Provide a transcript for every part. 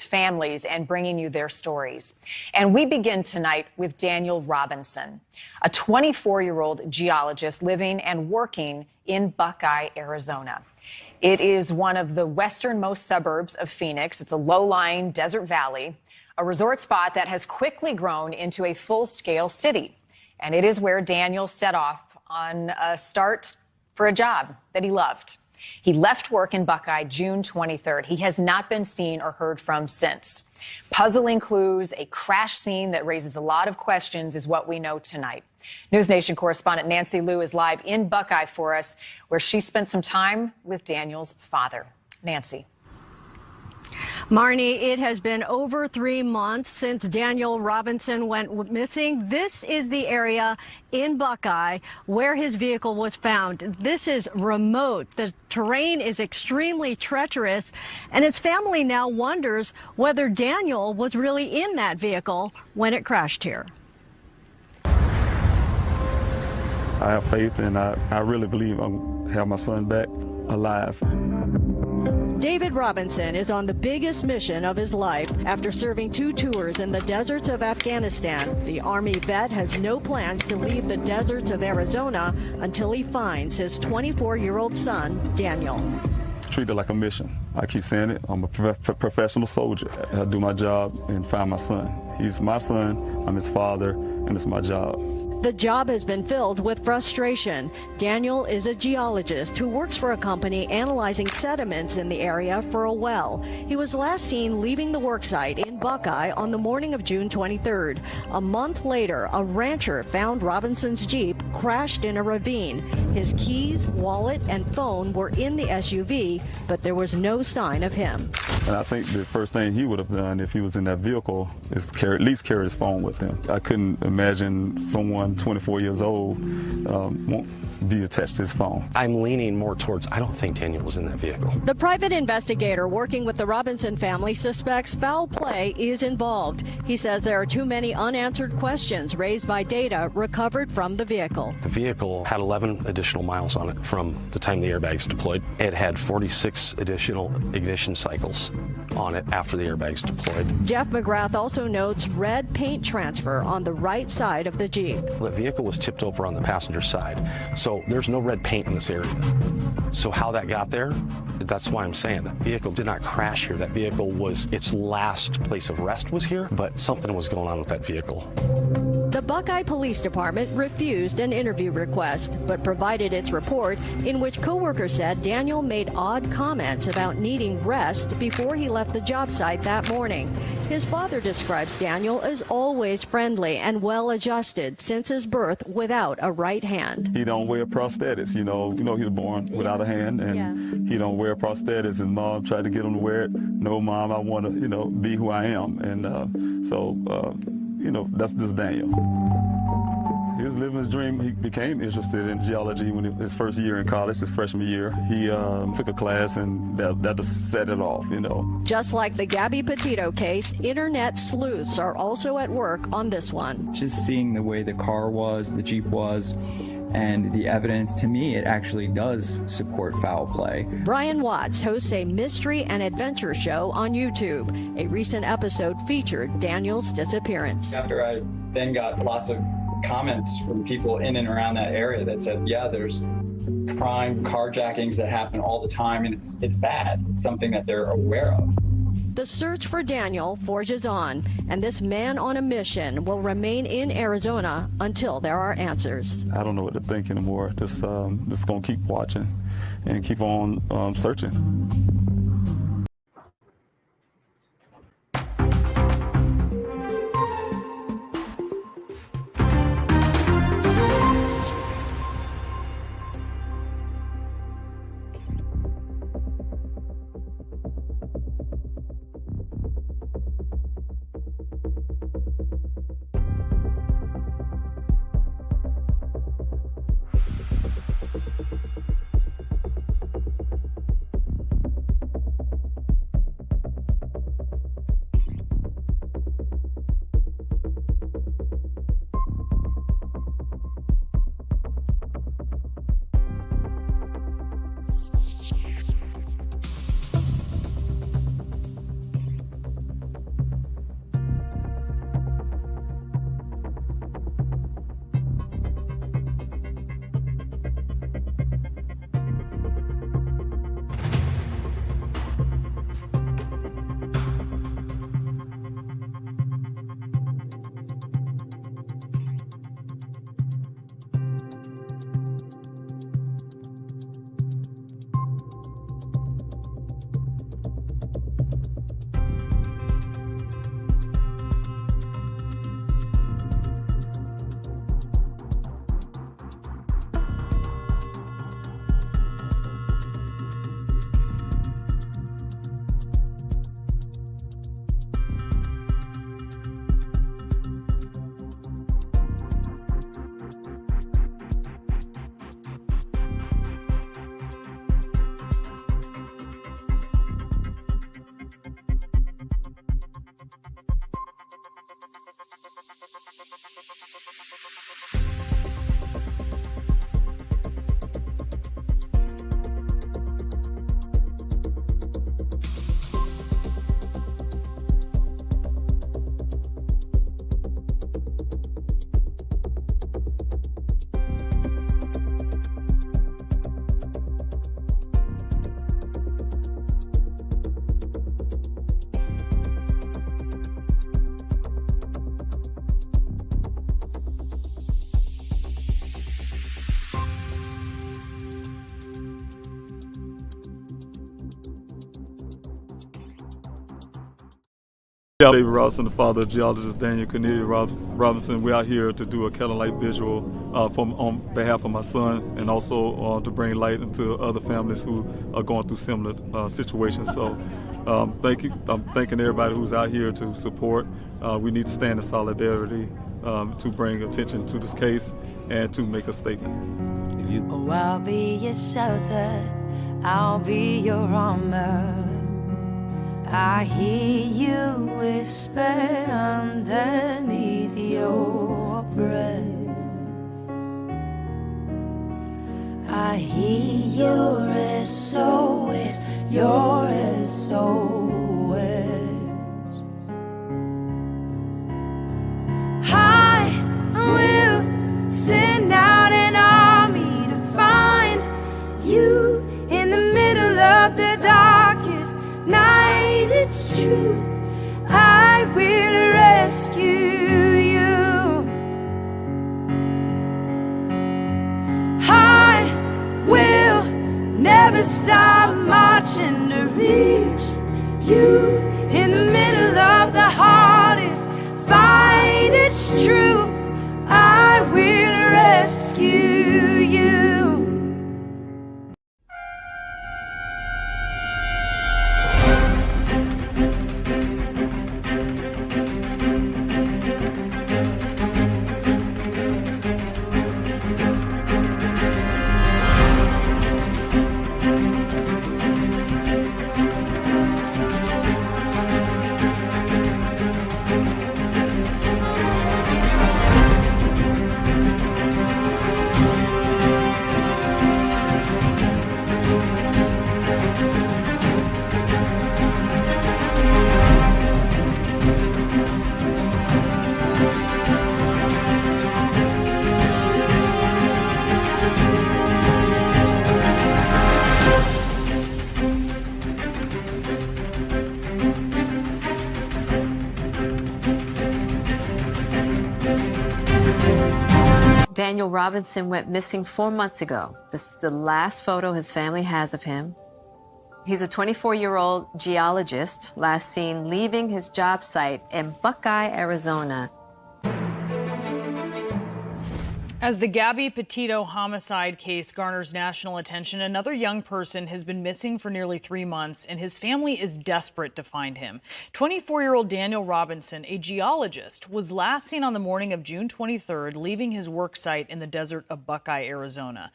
families and bringing you their stories. And we begin tonight with Daniel Robinson, a 24-year-old geologist living and working in Buckeye, Arizona. It is one of the westernmost suburbs of Phoenix. It's a low-lying desert valley, a resort spot that has quickly grown into a full-scale city. And it is where Daniel set off on a start for a job that he loved. He left work in Buckeye June 23rd. He has not been seen or heard from since. Puzzling clues, a crash scene that raises a lot of questions is what we know tonight. News Nation correspondent Nancy Liu is live in Buckeye for us, where she spent some time with Daniel's father. Nancy. Marnie, it has been over 3 months since Daniel Robinson went missing. This is the area in Buckeye where his vehicle was found. This is remote. The terrain is extremely treacherous, and his family now wonders whether Daniel was really in that vehicle when it crashed here. I have faith, and I really believe I'll have my son back alive. David Robinson is on the biggest mission of his life. After serving 2 tours in the deserts of Afghanistan, the Army vet has no plans to leave the deserts of Arizona until he finds his 24-year-old son, Daniel. Treat it like a mission. I keep saying it. I'm a professional soldier. I do my job and find my son. He's my son, I'm his father, and it's my job. The job has been filled with frustration. Daniel is a geologist who works for a company analyzing sediments in the area for a well. He was last seen leaving the worksite in Buckeye on the morning of June 23rd. A month later, a rancher found Robinson's Jeep crashed in a ravine. His keys, wallet, and phone were in the SUV, but there was no sign of him. And I think the first thing he would have done if he was in that vehicle is at least carry his phone with him. I couldn't imagine someone 24 years old won't be attached to his phone. I'm leaning more towards I don't think Daniel was in that vehicle. The private investigator working with the Robinson family suspects foul play is involved. He says there are too many unanswered questions raised by data recovered from the vehicle. The vehicle had 11 additional miles on it from the time the airbags deployed. It had 46 additional ignition cycles on it after the airbags deployed. Jeff McGrath also notes red paint transfer on the right side of the Jeep. The vehicle was tipped over on the passenger side, so there's no red paint in this area. So how that got there, that's why I'm saying that vehicle did not crash here. That vehicle was, its last place of rest was here, but something was going on with that vehicle. The Buckeye Police Department refused an interview request, but provided its report in which coworkers said Daniel made odd comments about needing rest before he left the job site that morning. His father describes Daniel as always friendly and well-adjusted since his birth without a right hand. He don't wear prosthetics, you know he was born without a hand, and he don't wear prosthetics. His mom tried to get him to wear it. No, Mom, I want to, be who I am. And that's just Daniel. He was living his dream. He became interested in geology when his first year in college, his freshman year. He took a class, and that just set it off, Just like the Gabby Petito case, internet sleuths are also at work on this one. Just seeing the way the car was, the Jeep was, and the evidence, to me, it actually does support foul play. Brian Watts hosts a mystery and adventure show on YouTube. A recent episode featured Daniel's disappearance. After I then got lots of comments from people in and around that area that said, yeah, there's crime, carjackings that happen all the time, and it's bad. It's something that they're aware of. The search for Daniel forges on, and this man on a mission will remain in Arizona until there are answers. I don't know what to think anymore. Just going to keep watching and keep on searching. Yeah, David Robinson, the father of geologist Daniel Robinson. We're out here to do a candlelight visual on behalf of my son, and also to bring light into other families who are going through similar situations. So thank you. I'm thanking everybody who's out here to support. We need to stand in solidarity to bring attention to this case and to make a statement. Oh, I'll be your shelter, I'll be your armor. I hear you whisper underneath your breath. I hear your SOS, your SOS. I will send out an army to find you in the middle of the darkest night. It's true, I will rescue you. I will never stop marching to reach you in the middle of the hardest fight. It's true, I will rescue you. Daniel Robinson went missing 4 months ago. This is the last photo his family has of him. He's a 24-year-old geologist, last seen leaving his job site in Buckeye, Arizona. As the Gabby Petito homicide case garners national attention, another young person has been missing for nearly 3 months, and his family is desperate to find him. 24-year-old Daniel Robinson, a geologist, was last seen on the morning of June 23rd, leaving his work site in the desert of Buckeye, Arizona.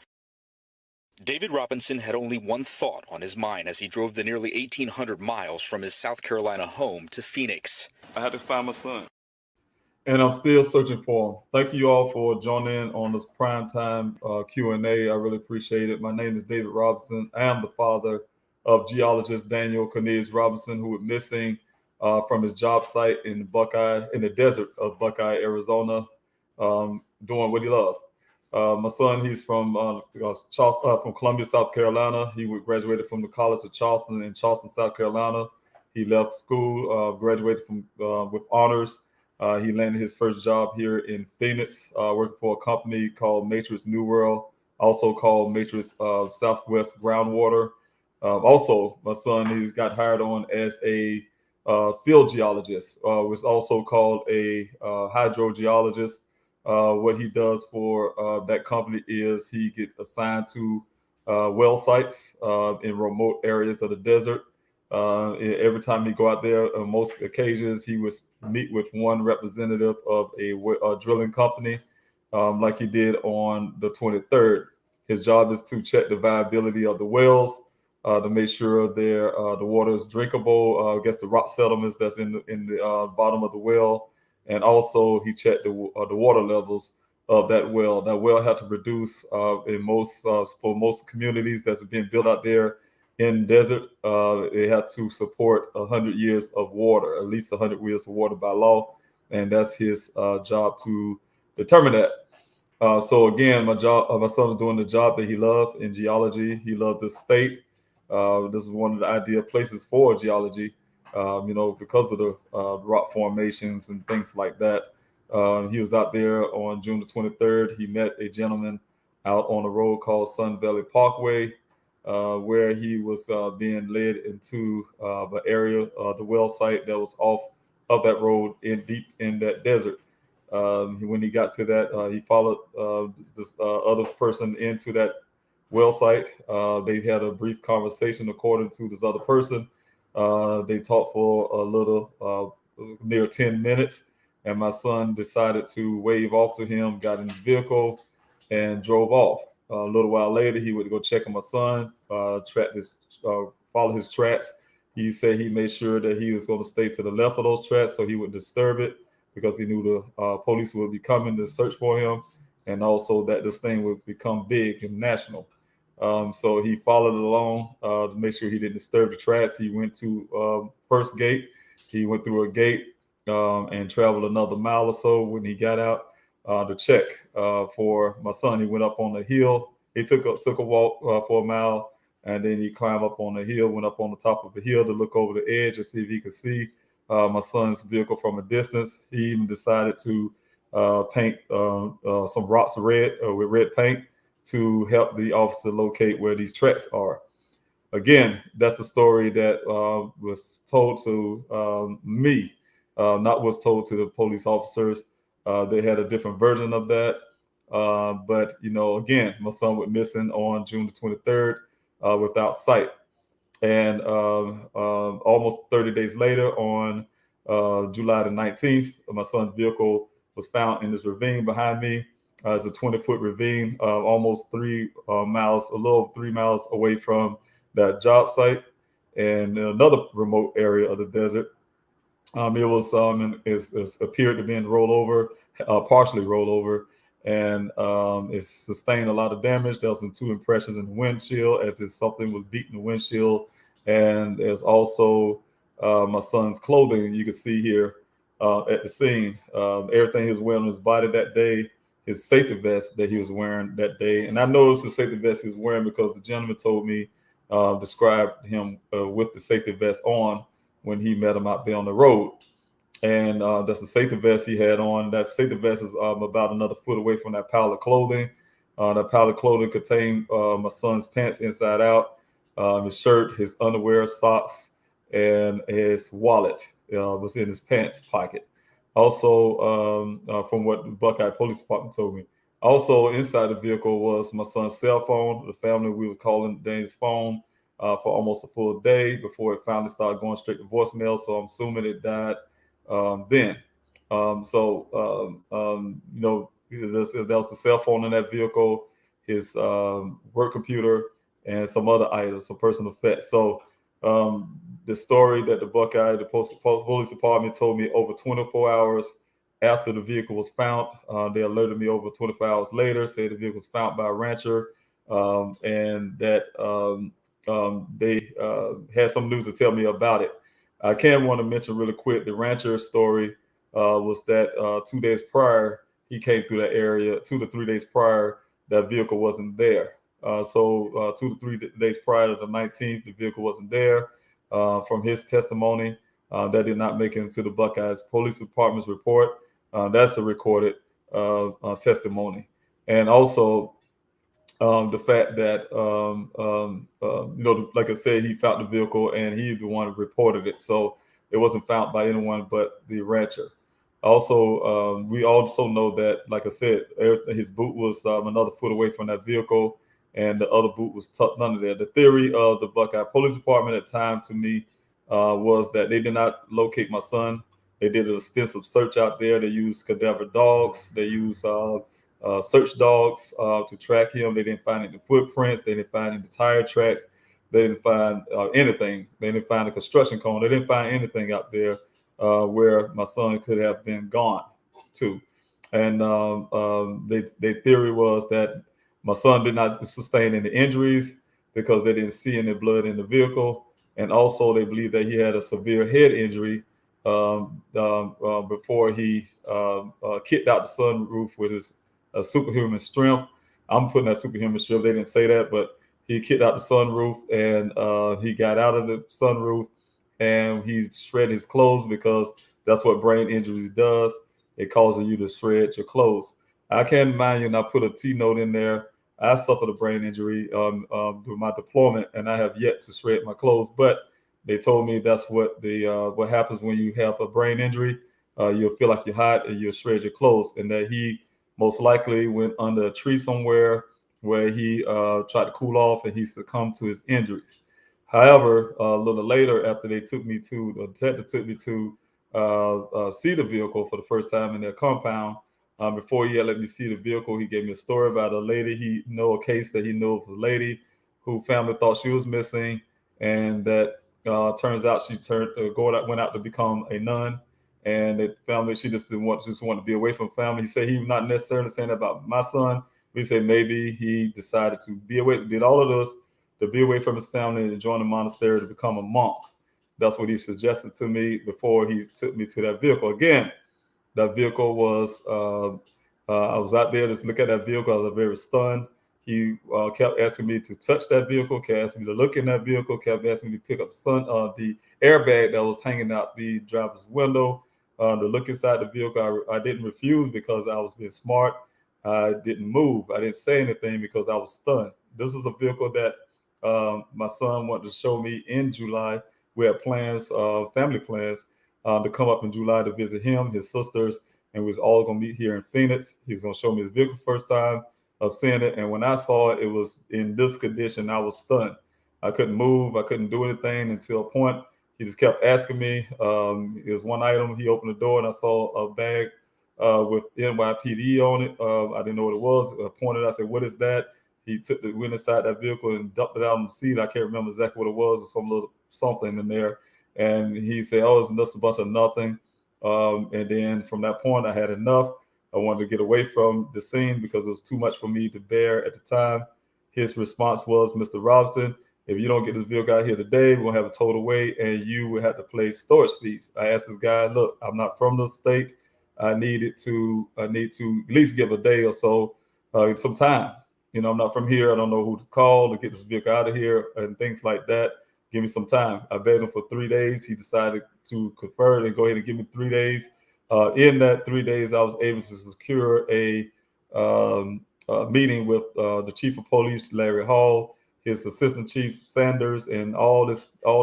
David Robinson had only one thought on his mind as he drove the nearly 1,800 miles from his South Carolina home to Phoenix. I had to find my son, and I'm still searching for him. Thank you all for joining in on this primetime Q&A. I really appreciate it. My name is David Robinson. I am the father of geologist Daniel Robinson, who was missing from his job site in the desert of Buckeye, Arizona, doing what he loved. My son, he's from Columbia, South Carolina. He graduated from the College of Charleston in Charleston, South Carolina. He left school, graduated from with honors. He landed his first job here in Phoenix, working for a company called Matrix New World, also called Matrix Southwest Groundwater. Also, my son, he got hired on as a field geologist, was also called a hydrogeologist. What he does for that company is he gets assigned to well sites in remote areas of the desert. Every time he go out there, on most occasions, he would meet with one representative of a drilling company, like he did on the 23rd. His job is to check the viability of the wells, to make sure the water is drinkable, against the rock settlements that's in the bottom of the well. And also he checked the water levels of that well. That well had to produce for most communities that's being built out there in desert. It had to support 100 years of water, at least 100 years of water by law. And that's his job to determine that. So again, my son is doing the job that he loved in geology. He loved the state. This is one of the ideal places for geology. Because of the rock formations and things like that. He was out there on June the 23rd. He met a gentleman out on a road called Sun Valley Parkway, where he was being led into the area, the well site that was off of that road in deep in that desert. When he got to that, he followed this other person into that well site. They had a brief conversation according to this other person. They talked for a little, near 10 minutes, and my son decided to wave off to him, got in the vehicle, and drove off. A little while later, he went to go check on my son, follow his tracks. He said he made sure that he was going to stay to the left of those tracks so he wouldn't disturb it, because he knew the police would be coming to search for him, and also that this thing would become big and national. So he followed along to make sure he didn't disturb the tracks. He went to first gate. He went through a gate and traveled another mile or so. When he got out to check for my son, he went up on the hill. He took a walk for a mile, and then he climbed up on the hill, went up on the top of the hill to look over the edge and see if he could see my son's vehicle from a distance. He even decided to paint some rocks red with red paint to help the officer locate where these tracks are. Again, that's the story that was told to me, not was told to the police officers. They had a different version of that. But, again, my son went missing on June the 23rd without sight. And almost 30 days later, on July the 19th, my son's vehicle was found in this ravine behind me. It's a 20-foot ravine, almost 3 miles, a little over 3 miles away from that job site, and another remote area of the desert. It was it appeared to be rolled over, partially rolled over, and it sustained a lot of damage. There was some 2 impressions in the windshield, as if something was beating the windshield, and there's also my son's clothing you can see here at the scene. Everything he was wearing on his body that day, his safety vest that he was wearing that day. And I noticed the safety vest he was wearing because the gentleman told me, described him with the safety vest on when he met him out there on the road. And that's the safety vest he had on. That safety vest is about another foot away from that pile of clothing. That pile of clothing contained my son's pants inside out, his shirt, his underwear, socks, and his wallet was in his pants pocket. Also, from what the Buckeye Police Department told me, also inside the vehicle was my son's cell phone. The family, we were calling Dane's phone for almost a full day before it finally started going straight to voicemail. So I'm assuming it died then. There was the cell phone in that vehicle, his work computer, and some other items, some personal effects. So the story that the Buckeye, the Police Department told me over 24 hours after the vehicle was found. They alerted me over 24 hours later, said the vehicle was found by a rancher, and that they had some news to tell me about it. I can want to mention really quick, the rancher story was that 2 days prior, he came through that area. 2 to 3 days prior, that vehicle wasn't there. So 2 to 3 days prior to the 19th, the vehicle wasn't there. From his testimony, that did not make it into the Buckeyes Police Department's report. That's a recorded testimony. And also the fact that, like I said, he found the vehicle and he the one who reported it. So it wasn't found by anyone but the rancher. Also, we also know that, like I said, his boot was another foot away from that vehicle, and the other boot was tucked under there. The theory of the Buckeye Police Department at the time to me was that they did not locate my son. They did an extensive search out there. They used cadaver dogs. They used search dogs to track him. They didn't find any footprints. They didn't find any tire tracks. They didn't find anything. They didn't find a construction cone. They didn't find anything out there where my son could have been gone to. And their theory was that my son did not sustain any injuries because they didn't see any blood in the vehicle. And also they believe that he had a severe head injury before he kicked out the sunroof with his superhuman strength. I'm putting that superhuman strength. They didn't say that, but he kicked out the sunroof and he got out of the sunroof and he shredded his clothes, because that's what brain injuries does. It causes you to shred your clothes. I can't mind you, and I put a T note in there. I suffered a brain injury through my deployment, and I have yet to shred my clothes. But They told me that's what what happens when you have a brain injury. You'll feel like you're hot and you'll shred your clothes, and that he most likely went under a tree somewhere where he tried to cool off and he succumbed to his injuries. However, a little later, after the detective took me to see the vehicle for the first time in their compound. Before he had let me see the vehicle, he gave me a story about a lady a case that he knew of a lady who family thought she was missing, and that turns out she went out to become a nun, and the family she just wanted to be away from family. He said he was not necessarily saying that about my son. But he said maybe he decided to be away, did all of this to be away from his family and join the monastery to become a monk. That's what he suggested to me before he took me to that vehicle. Again, that vehicle was, I was out there just look at that vehicle. I was very stunned. He kept asking me to touch that vehicle, kept asking me to look in that vehicle, kept asking me to pick up the airbag that was hanging out the driver's window, to look inside the vehicle. I didn't refuse because I was being smart. I didn't move. I didn't say anything because I was stunned. This is a vehicle that my son wanted to show me in July. We had plans, family plans, to come up in July to visit him, his sisters, and we was all going to meet here in Phoenix. He's going to show me the vehicle first time of seeing it. And when I saw it, it was in this condition. I was stunned. I couldn't move. I couldn't do anything until a point. He just kept asking me. It was one item. He opened the door and I saw a bag with NYPD on it. I didn't know what it was. I pointed. I said, "What is that?" He went inside that vehicle and dumped it out on the seat. I can't remember exactly what it was. Or some little something in there. And he said, "Oh, it's just a bunch of nothing." And then from that point, I had enough. I wanted to get away from the scene because it was too much for me to bear at the time. His response was, "Mr. Robinson, if you don't get this vehicle out here today, we're going to have a total away and you will have to pay storage fees." I asked this guy, "Look, I'm not from the state. I need to at least give a day or so, some time. I'm not from here. I don't know who to call to get this vehicle out of here and things like that. Give me some time." I begged him for 3 days. He decided to confer and go ahead and give me 3 days. In that 3 days, I was able to secure a meeting with the chief of police, Larry Hall, his assistant chief Sanders, and all the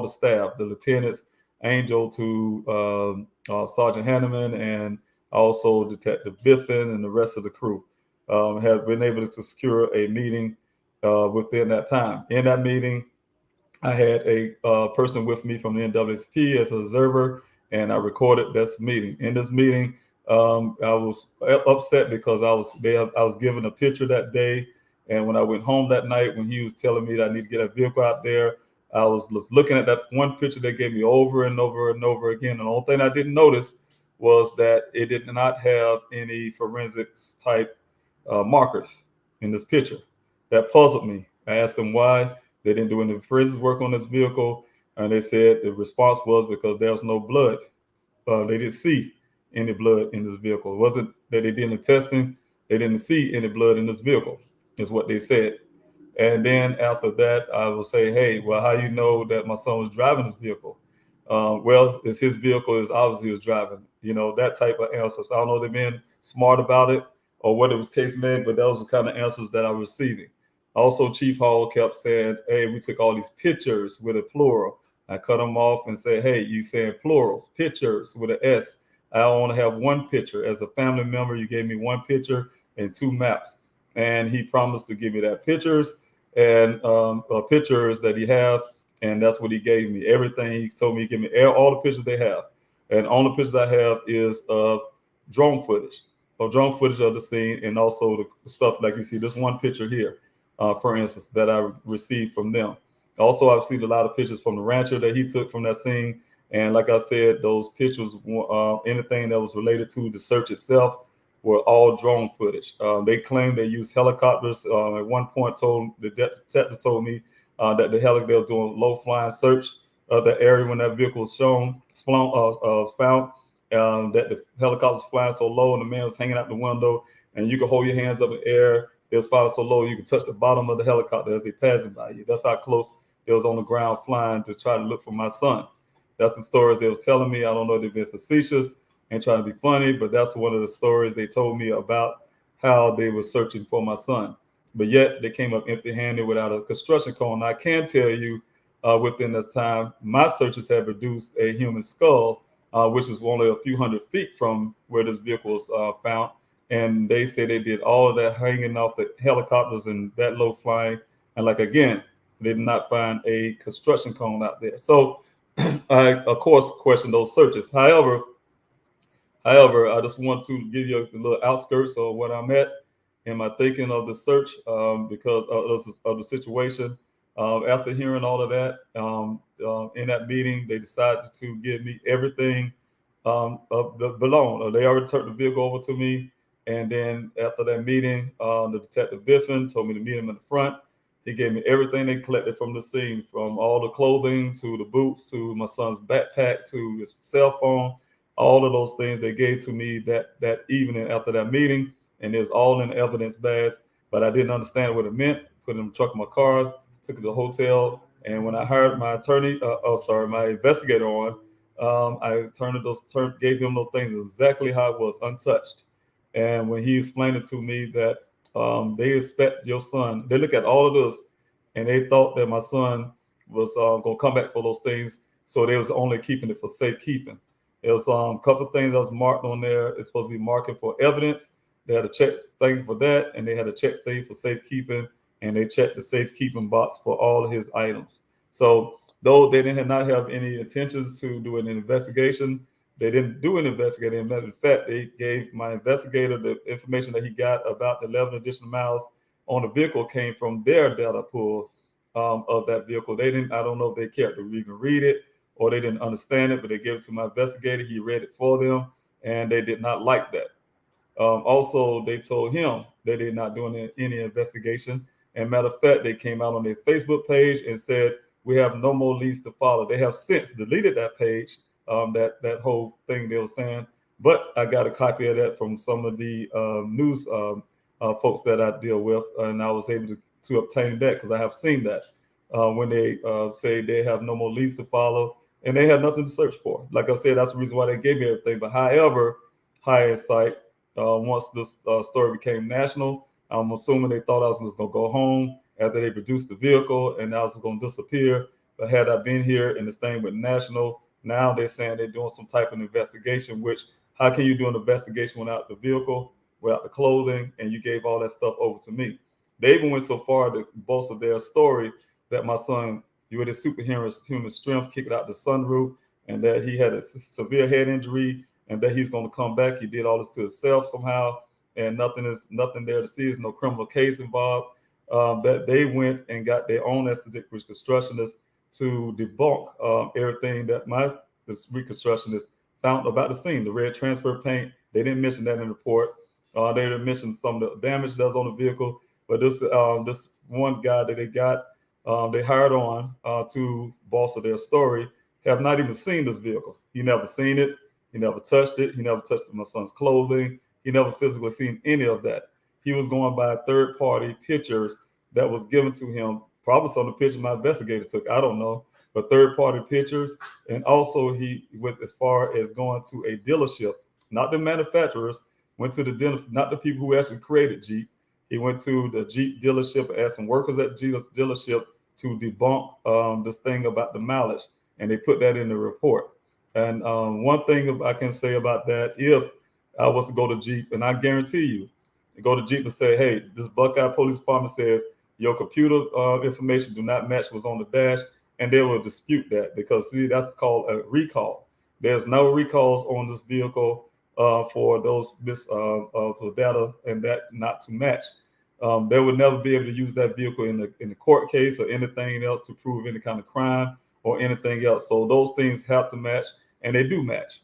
staff, the lieutenants, Angel to Sergeant Hanneman, and also Detective Biffin and the rest of the crew. Have been able to secure a meeting within that time. In that meeting, I had a person with me from the NAACP as an observer, and I recorded this meeting. In this meeting, I was upset because I was given a picture that day, and when I went home that night, when he was telling me that I need to get a vehicle out there, I was looking at that one picture they gave me over and over and over again. And the only thing I didn't notice was that it did not have any forensics type markers in this picture. That puzzled me. I asked them why. They didn't do any forensics work on this vehicle, and they said the response was because there was no blood. They didn't see any blood in this vehicle. It wasn't that they did the testing. They didn't see any blood in this vehicle, is what they said. And then after that, I will say, "Hey, well, how you know that my son was driving this vehicle?" Well, it's his vehicle. It's obviously he was driving. That type of answers. I don't know if they're being smart about it or what it was case meant, but those are the kind of answers that I was receiving. Also, Chief Hall kept saying, "Hey, we took all these pictures with a plural." I cut them off and said, "Hey, you saying plurals, pictures with an S. I only have one picture. As a family member, you gave me one picture and 2 maps." And he promised to give me that pictures and pictures that he have. And that's what he gave me. Everything he told me, he gave me all the pictures they have. And all the pictures I have is of drone footage of the scene, and also the stuff like you see this one picture here. For instance, that I received from them. Also, I've seen a lot of pictures from the rancher that he took from that scene. And like I said, those pictures, anything that was related to the search itself, were all drone footage. They claimed they used helicopters. At one point, the detective told me that they were doing low flying search of the area when that vehicle was found. That the helicopter was flying so low and the man was hanging out the window, and you could hold your hands up in the air. It was flying so low you could touch the bottom of the helicopter as they passing by you. That's how close it was on the ground flying to try to look for my son. That's the stories they was telling me. I don't know if they've been facetious and trying to be funny, but that's one of the stories they told me about how they were searching for my son. But yet they came up empty-handed without a construction cone. I can tell you within this time. My searches have reduced a human skull, which is only a few hundred feet from where this vehicle was found. And they say they did all of that hanging off the helicopters and that low flying. And like, again, they did not find a construction cone out there. So I, of course, question those searches. However, I just want to give you a little outskirts of what I'm at in my thinking of the search because of the situation. After hearing all of that, in that meeting, they decided to give me everything belong. They already turned the vehicle over to me. And then after that meeting, the detective Biffin told me to meet him in the front. He gave me everything they collected from the scene, from all the clothing to the boots to my son's backpack to his cell phone. All of those things they gave to me that evening after that meeting, and it was all in evidence bags. But I didn't understand what it meant. Put it in the trunk of my car, took it to the hotel, and when I hired my my investigator on, I gave him those things exactly how it was, untouched. And when he explained it to me that they expect your son, they look at all of this, and they thought that my son was going to come back for those things, so they was only keeping it for safekeeping. There was a couple of things that was marked on there. It's supposed to be marking for evidence. They had a check thing for that, and they had a check thing for safekeeping, and they checked the safekeeping box for all of his items. So though they did not have any intentions to do an investigation, they didn't do an investigation. Matter of fact, they gave my investigator the information that he got about the 11 additional miles on the vehicle came from their data pool of that vehicle. They didn't, I don't know if they cared to even read it or they didn't understand it, but they gave it to my investigator. He read it for them, and they did not like that. Also, they told him they did not do any investigation. And matter of fact, they came out on their Facebook page and said, we have no more leads to follow. They have since deleted that page, that whole thing they were saying. But I got a copy of that from some of the news folks that I deal with, and I was able to obtain that because I have seen that when they say they have no more leads to follow, and they had nothing to search for. Like I said, that's the reason why they gave me everything. But however, hindsight, once this story became national, I'm assuming they thought I was going to go home after they produced the vehicle and I was going to disappear. But had I been here and this thing went national, now they're saying they're doing some type of investigation, which how can you do an investigation without the vehicle, without the clothing, and you gave all that stuff over to me? They even went so far to bolster their story that my son, you had a superhuman strength, kicked out the sunroof, and that he had a severe head injury, and that he's going to come back. He did all this to himself somehow, and nothing there to see. There's no criminal case involved. That they went and got their own executive reconstructionist to debunk everything that this reconstructionist found about the scene. The red transfer paint, they didn't mention that in the report. They didn't mention some of the damage that was on the vehicle. But this one guy that they hired on to bolster their story, have not even seen this vehicle. He never seen it. He never touched it. He never touched my son's clothing. He never physically seen any of that. He was going by third-party pictures that was given to him, probably some of the pictures my investigator took, I don't know, but third-party pictures. And also he went as far as going to a dealership, not the manufacturers, went to not the people who actually created Jeep. He went to the Jeep dealership, asked some workers at Jeep dealership to debunk this thing about the mileage, and they put that in the report. And one thing I can say about that, if I was to go to Jeep, and I guarantee you, go to Jeep and say, hey, this Buckeye Police Department says your computer information do not match what's on the dash, and they will dispute that because, see, that's called a recall. There's no recalls on this vehicle for those for data and that not to match. They would never be able to use that vehicle in the court case or anything else to prove any kind of crime or anything else. So those things have to match, and they do match.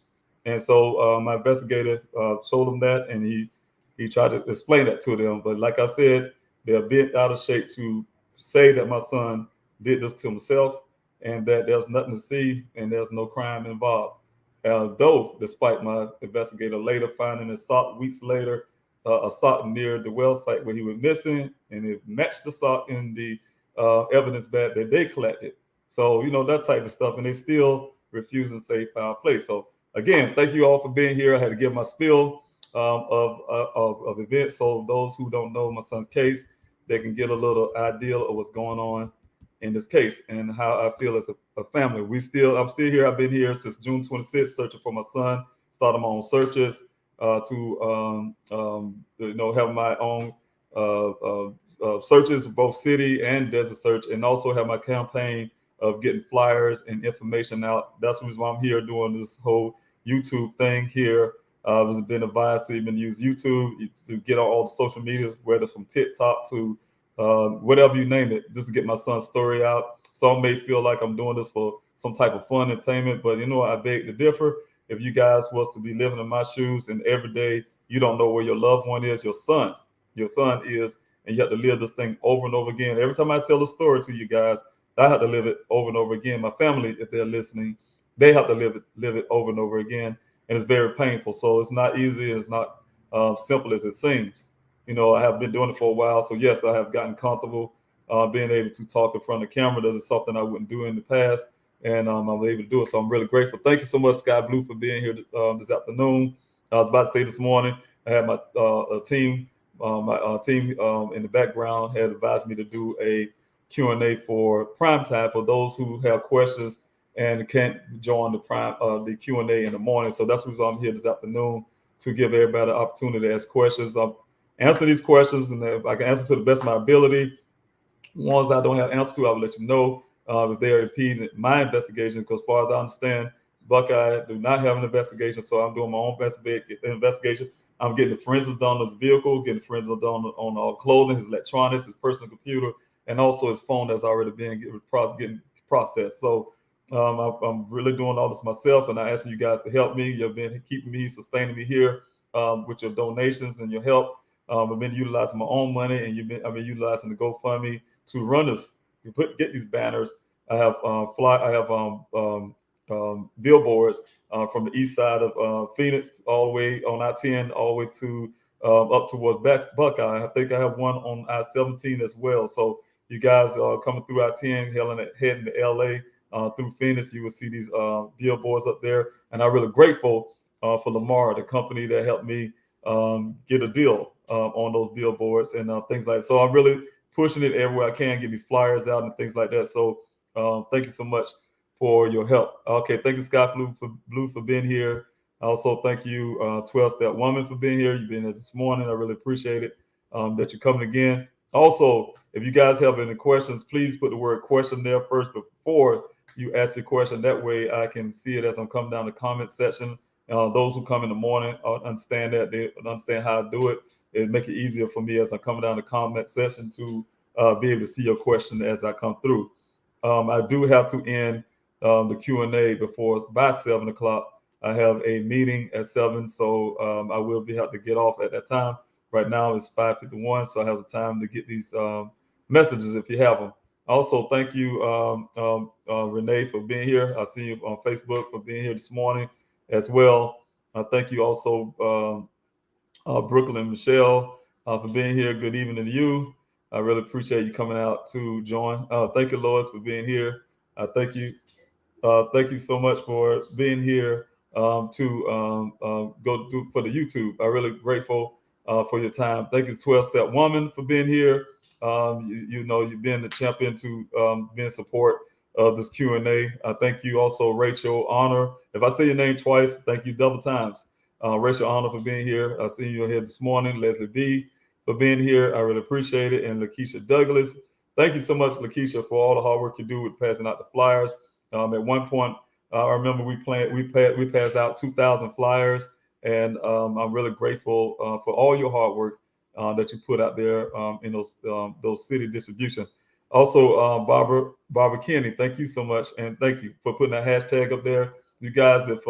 And so my investigator told them that, and he tried to explain that to them. But like I said, they're a bit out of shape to say that my son did this to himself and that there's nothing to see and there's no crime involved. Though, despite my investigator later finding a sock weeks later, a sock near the well site where he was missing, and it matched the sock in the evidence bag that they collected. So, that type of stuff, and they still refuse to say foul play. So again, thank you all for being here. I had to give my spiel of events, so those who don't know my son's case, they can get a little idea of what's going on. in this case and how I feel as a family. I'm still here. I've been here since June 26th, searching for my son. Started my own searches to have my own searches, both city and desert search, and also have my campaign of getting flyers and information out. That's the reason why I'm here doing this whole YouTube thing here. I've been advised to even use YouTube to get on all the social media, whether from TikTok to whatever you name it, just to get my son's story out. Some may feel like I'm doing this for some type of fun entertainment, but I beg to differ. If you guys was to be living in my shoes and every day you don't know where your loved one is, your son is, and you have to live this thing over and over again. Every time I tell a story to you guys, I have to live it over and over again. My family, if they're listening, they have to live it over and over again, and it's very painful. So it's not easy. It's not simple as it seems. I have been doing it for a while, so yes, I have gotten comfortable being able to talk in front of the camera. This is something I wouldn't do in the past, and I'm able to do it. So I'm really grateful. Thank you so much, Sky Blue, for being here this afternoon. I was about to say this morning, I had my team in the background had advised me to do a Q&A for Primetime for those who have questions and can't join the Q&A in the morning. So that's why I'm here this afternoon, to give everybody an opportunity to ask questions. Answer these questions, and if I can answer to the best of my ability. Ones I don't have answers to, I will let you know if they are impeding my investigation. Because as far as I understand, Buckeye do not have an investigation, so I'm doing my own investigation. I'm getting the forensics done on his vehicle, getting the forensics done on all clothing, his electronics, his personal computer, and also his phone that's already being getting processed. So I'm really doing all this myself, and I ask you guys to help me. You've been keeping me, sustaining me here with your donations and your help. I've been utilizing my own money, and I've been utilizing the GoFundMe to run this, get these banners. I have billboards from the east side of Phoenix, all the way on I-10, all the way to up towards Buckeye. I think I have one on I-17 as well. So you guys are coming through I-10, heading to LA through Phoenix, you will see these billboards up there. And I'm really grateful for Lamar, the company that helped me get a deal on those billboards and things like that. So I'm really pushing it everywhere I can, get these flyers out and things like that. So thank you so much for your help. Okay, thank you, Scott Blue, for being here. Also, thank you, 12-Step Woman, for being here. You've been here this morning. I really appreciate it that you're coming again. Also, if you guys have any questions, please put the word question there first before you ask your question. That way I can see it as I'm coming down the comment section. Those who come in the morning understand that. They understand how I do it. It make it easier for me as I'm coming down the comment section to be able to see your question as I come through. I do have to end the Q&A by 7 o'clock. I have a meeting at 7, so I will have to get off at that time. Right now it's 5:51, so I have some time to get these messages if you have them. Also, thank you, Renee, for being here. I see you on Facebook for being here this morning as well. Thank you also, Brooklyn Michelle, for being here. Good evening to you. I really appreciate you coming out to join. Thank you, Lois, for being here. Thank you. Thank you so much for being here to go do for the YouTube. I'm really grateful for your time. Thank you, 12-Step Woman, for being here. You've been the champion to be in support of this Q&A. Thank you also, Rachel Honor. If I say your name twice, thank you double times. Rachel Honor for being here. I see you here this morning. Leslie B for being here. I really appreciate it. And Lakeisha Douglas. Thank you so much, Lakeisha, for all the hard work you do with passing out the flyers. At one point, I remember we passed out 2,000 flyers, and I'm really grateful for all your hard work that you put out there in those city distribution. Also, Barbara Kenny, thank you so much, and thank you for putting that hashtag up there. You guys, if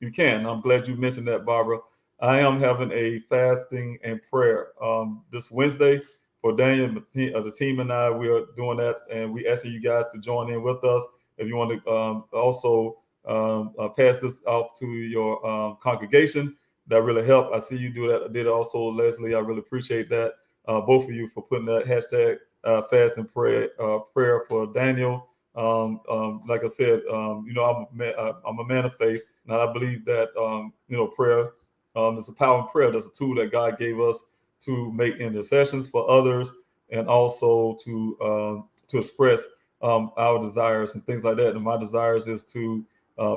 you can, I'm glad you mentioned that, Barbara. I am having a fasting and prayer this Wednesday for Daniel, the team and I. We are doing that, and we asking you guys to join in with us. If you want to also pass this off to your congregation, that really helped. I see you do that. I did also, Leslie. I really appreciate that. Both of you for putting that hashtag fast and prayer for Daniel. Like I said, I'm a man of faith, and I believe that prayer. There's a power in prayer. There's a tool that God gave us to make intercessions for others, and also to express our desires and things like that. And my desires is to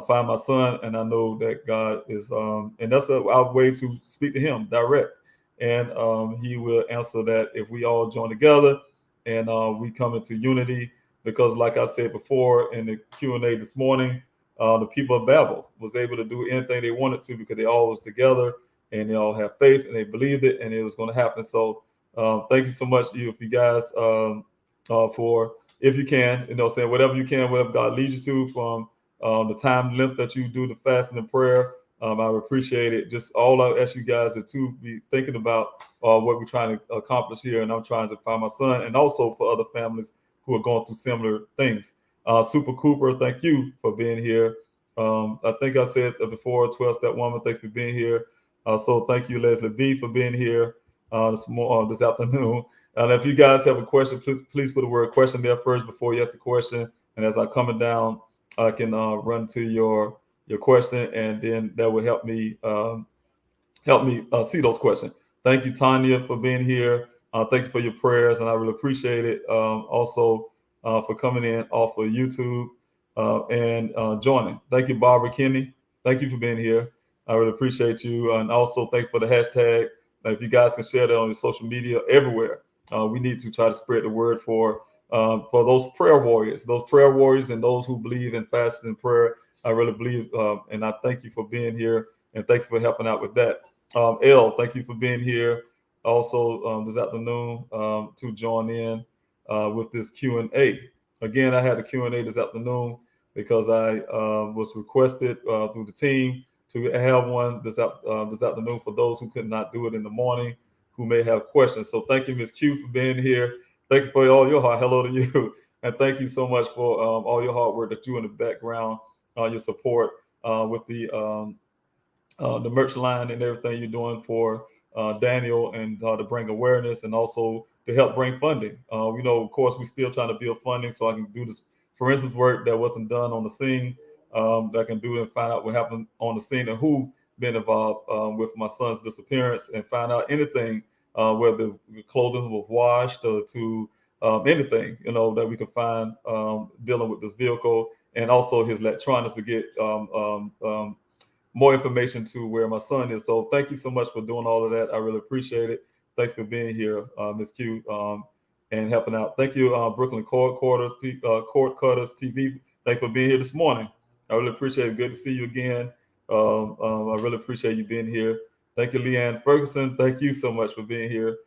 find my son, and I know that God is, and that's our way to speak to him direct. And he will answer that if we all join together and we come into unity. Because like I said before in the Q&A this morning, the people of Babel was able to do anything they wanted to because they all was together and they all have faith and they believed it and it was going to happen. So thank you so much, you guys, for, if you can, saying whatever you can, whatever God leads you to, from the time length that you do the fasting and prayer. I would appreciate it. Just all I ask you guys is to be thinking about what we're trying to accomplish here. And I'm trying to find my son, and also for other families who are going through similar things. Super Cooper, thank you for being here. I think I said before, 12-step woman, thank you for being here. So thank you, Leslie B, for being here this afternoon. And if you guys have a question, please put the word question there first before you ask the question. And as I'm coming down, I can run to your question, and then that will help me see those questions. Thank you, Tanya, for being here. Thank you for your prayers, and I really appreciate it. Also, for coming in off of YouTube and joining. Thank you, Barbara Kinney. Thank you for being here. I really appreciate you. And also thank you for the hashtag. If you guys can share that on your social media everywhere, we need to try to spread the word for those prayer warriors, and those who believe in fasting and prayer. I really believe, and I thank you for being here, and thank you for helping out with that. Elle, thank you for being here also this afternoon to join in with this Q&A. Again, I had a Q&A this afternoon because I was requested through the team to have one this afternoon for those who could not do it in the morning, who may have questions. So thank you, Ms. Q, for being here. Thank you for all your heart. Hello to you. And thank you so much for all your hard work that you in the background, your support with the merch line and everything you're doing for Daniel, and to bring awareness and also to help bring funding. Of course, we're still trying to build funding so I can do this forensics work that wasn't done on the scene, that I can do and find out what happened on the scene and who been involved with my son's disappearance, and find out anything, whether the clothing was washed or to anything, that we can find dealing with this vehicle, and also his electronics to get more information to where my son is. So thank you so much for doing all of that. I really appreciate it. Thank you for being here, Ms. Q, and helping out. Thank you, Brooklyn Court Cutters TV. Thank you for being here this morning. I really appreciate it. Good to see you again. I really appreciate you being here. Thank you, Leanne Ferguson. Thank you so much for being here.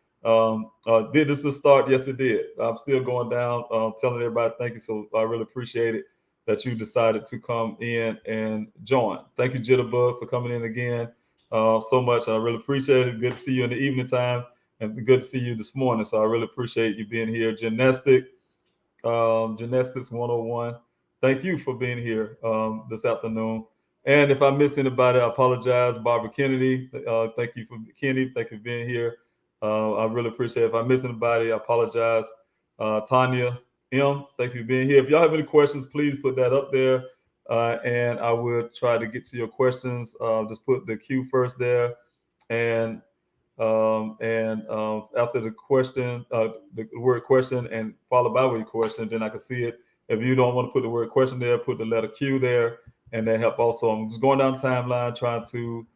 Did this just start? Yes, it did. I'm still going down, telling everybody thank you. So I really appreciate it that you decided to come in and join. Thank you, Jitterbug, for coming in again so much. I really appreciate it. Good to see you in the evening time, and good to see you this morning. So I really appreciate you being here. Gymnastics 101. Thank you for being here this afternoon. And if I miss anybody, I apologize. Barbara Kennedy, thank you for being here. I really appreciate it. If I miss anybody, I apologize. Tanya M, thank you for being here. If y'all have any questions, please put that up there, and I will try to get to your questions. Just put the Q first there, and after the question, the word question, and followed by your question, then I can see it. If you don't want to put the word question there, put the letter Q there, and that help also. I'm just going down the timeline trying to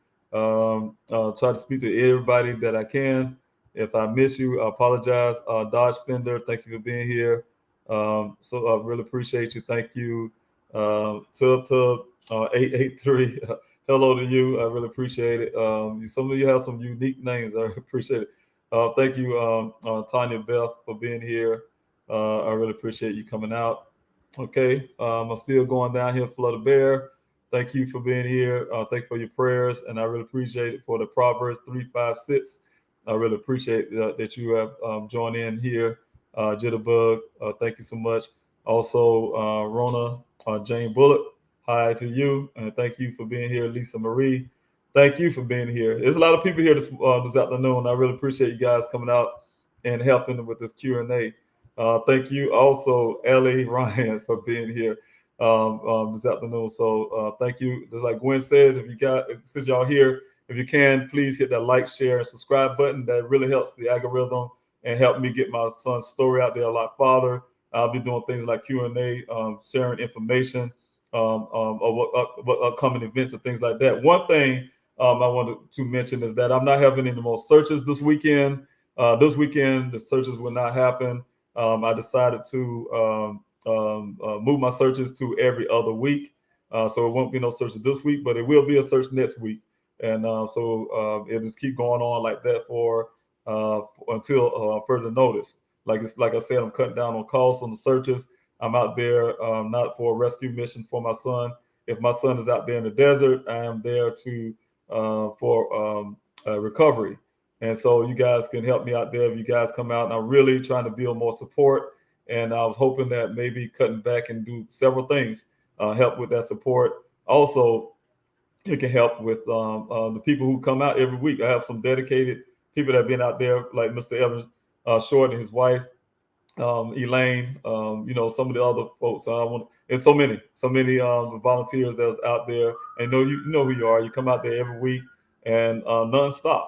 speak to everybody that I can. If I miss you, I apologize. Dodge Fender, thank you for being here. So I really appreciate you. Thank you. Tub 883. Hello to you. I really appreciate it. Some of you have some unique names. I appreciate it. Thank you, Tanya Beth, for being here. I really appreciate you coming out. Okay. I'm still going down here. Flutter Bear, thank you for being here. Thank you for your prayers, and I really appreciate it for the Proverbs 3:5-6. I really appreciate that you have joined in here. Jitterbug, thank you so much. Also, Rona, Jane Bullock, hi to you, and thank you for being here. Lisa Marie, thank you for being here. There's a lot of people here this afternoon. I really appreciate you guys coming out and helping with this Q&A. Thank you also, Ellie Ryan, for being here this afternoon. So thank you. Just like Gwen says, since y'all here, if you can, please hit that like, share, and subscribe button. That really helps the algorithm and help me get my son's story out there a lot farther. I'll be doing things like Q&A, sharing information of what upcoming events and things like that. One thing I wanted to mention is that I'm not having any more searches this weekend. This weekend, the searches will not happen. I decided to move my searches to every other week. So it won't be no searches this week, but it will be a search next week. And so it'll just keep going on like that for until further notice. Like I said, I'm cutting down on costs on the searches. I'm out there not for a rescue mission for my son. If my son is out there in the desert, I am there to for recovery. And so you guys can help me out there if you guys come out. And I'm really trying to build more support. And I was hoping that maybe cutting back and do several things help with that support. Also, it can help with the people who come out every week. I have some dedicated people that have been out there, like Mr. Evans Short and his wife, Elaine, some of the other folks. And so many volunteers that's out there. And you know who you are. You come out there every week and nonstop.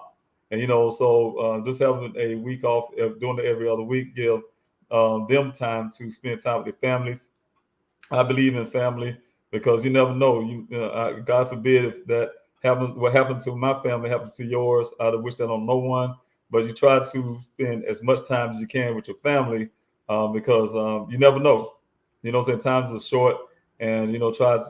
And so just having a week off, doing it every other week, give them time to spend time with their families. I believe in family because you never know. God forbid if that happens. What happened to my family happens to yours. I wish that on no one. But you try to spend as much time as you can with your family because you never know. Times are short, and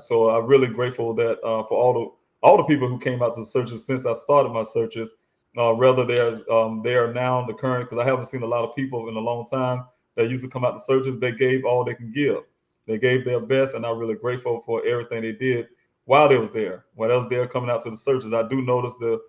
So I'm really grateful that for all the people who came out to the searches since I started my searches. Whether they are now the current, because I haven't seen a lot of people in a long time that used to come out to searches. They gave all they can give. They gave their best, and I'm really grateful for everything they did while they was there. While they was there coming out to the searches, I do notice the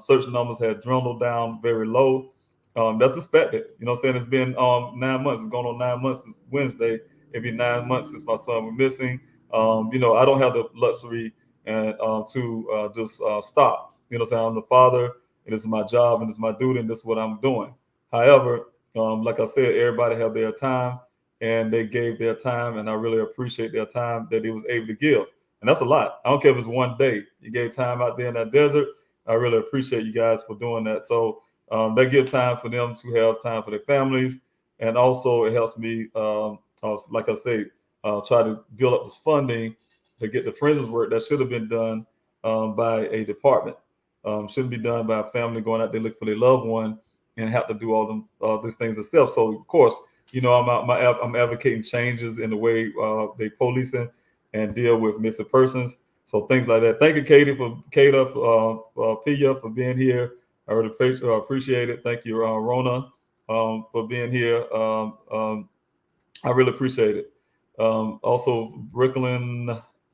search numbers had dwindled down very low. That's expected. It's been 9 months. It's going on 9 months since Wednesday. It'd be 9 months since my son was missing. I don't have the luxury and to just stop. I'm the father. It is my job and it's my duty, and this is what I'm doing. However, like I said, everybody have their time, and they gave their time, and I really appreciate their time that he was able to give. And that's a lot. I don't care if it's one day. You gave time out there in that desert. I really appreciate you guys for doing that. So that gives time for them to have time for their families. And also it helps me, like I say, try to build up this funding to get the forensics work that should have been done by a department. Shouldn't be done by a family going out there looking for their loved one and have to do all these things themselves. So of course, I'm advocating changes in the way they policing and deal with missing persons. So things like that. Thank you, Pia, for being here. I really appreciate it. Thank you, Rona, for being here. I really appreciate it. Also, Brooklyn,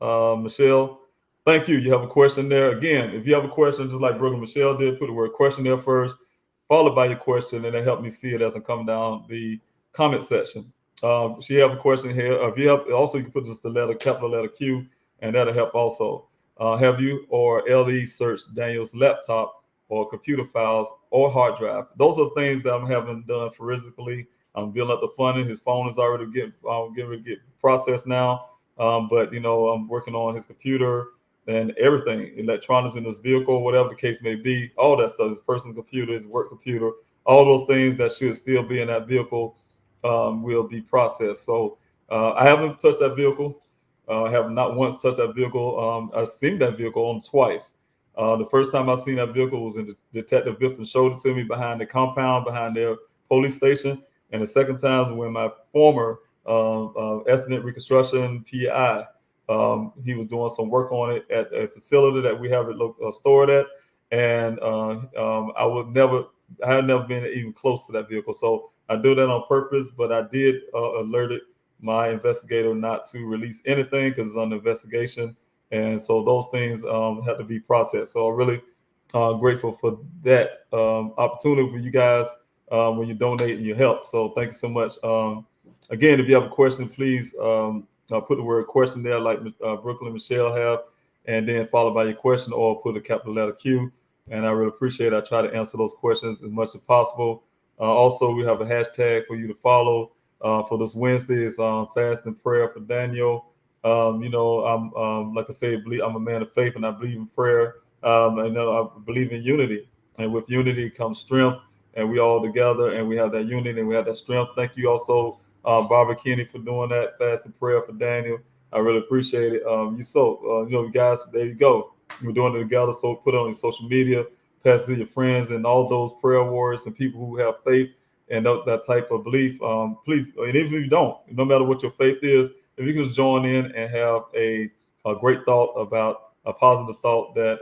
Michelle, thank you. You have a question there. Again, if you have a question, just like Brooklyn Michelle did, put the word question there first, followed by your question, and it helped me see it as I'm coming down the comment section. She have a question here. If you have, also you can put just the letter, capital letter Q, and that'll help also. Have you or LE searched Daniel's laptop or computer files or hard drive? Those are things that I'm having done forensically. I'm building up the funding. His phone is already getting processed now. But I'm working on his computer and everything, electronics in his vehicle, whatever the case may be, all that stuff, his personal computer, his work computer, all those things that should still be in that vehicle will be processed. So I haven't touched that vehicle. I have not once touched that vehicle. I've seen that vehicle on twice. The first time I seen that vehicle was in Detective Biffin showed it to me behind the compound, behind their police station. And the second time was when my former estimate reconstruction PI, he was doing some work on it at a facility that we have it stored at. And I had never been even close to that vehicle. So I do that on purpose, but I did alerted my investigator not to release anything because it's under investigation. And so those things have to be processed. So I'm really grateful for that opportunity for you guys when you donate and you help. So thank you so much. Again, if you have a question, please put the word question there like Brooklyn and Michelle have, and then followed by your question, or put a capital letter Q. And I really appreciate it. I try to answer those questions as much as possible. Also, we have a hashtag for you to follow for this Wednesday. It's fast and prayer for Daniel. I'm like I say, I'm a man of faith, and I believe in prayer. And I believe in unity, and with unity comes strength. And we all together, and we have that unity, and we have that strength. Thank you also Barbara Kinney for doing that fast and prayer for Daniel. I really appreciate it. You guys, there you go. We're doing it together. So put it on your social media, pass it to your friends and all those prayer warriors and people who have faith and that type of belief. Please, and even if you don't, no matter what your faith is, if you can just join in and have a great thought about a positive thought that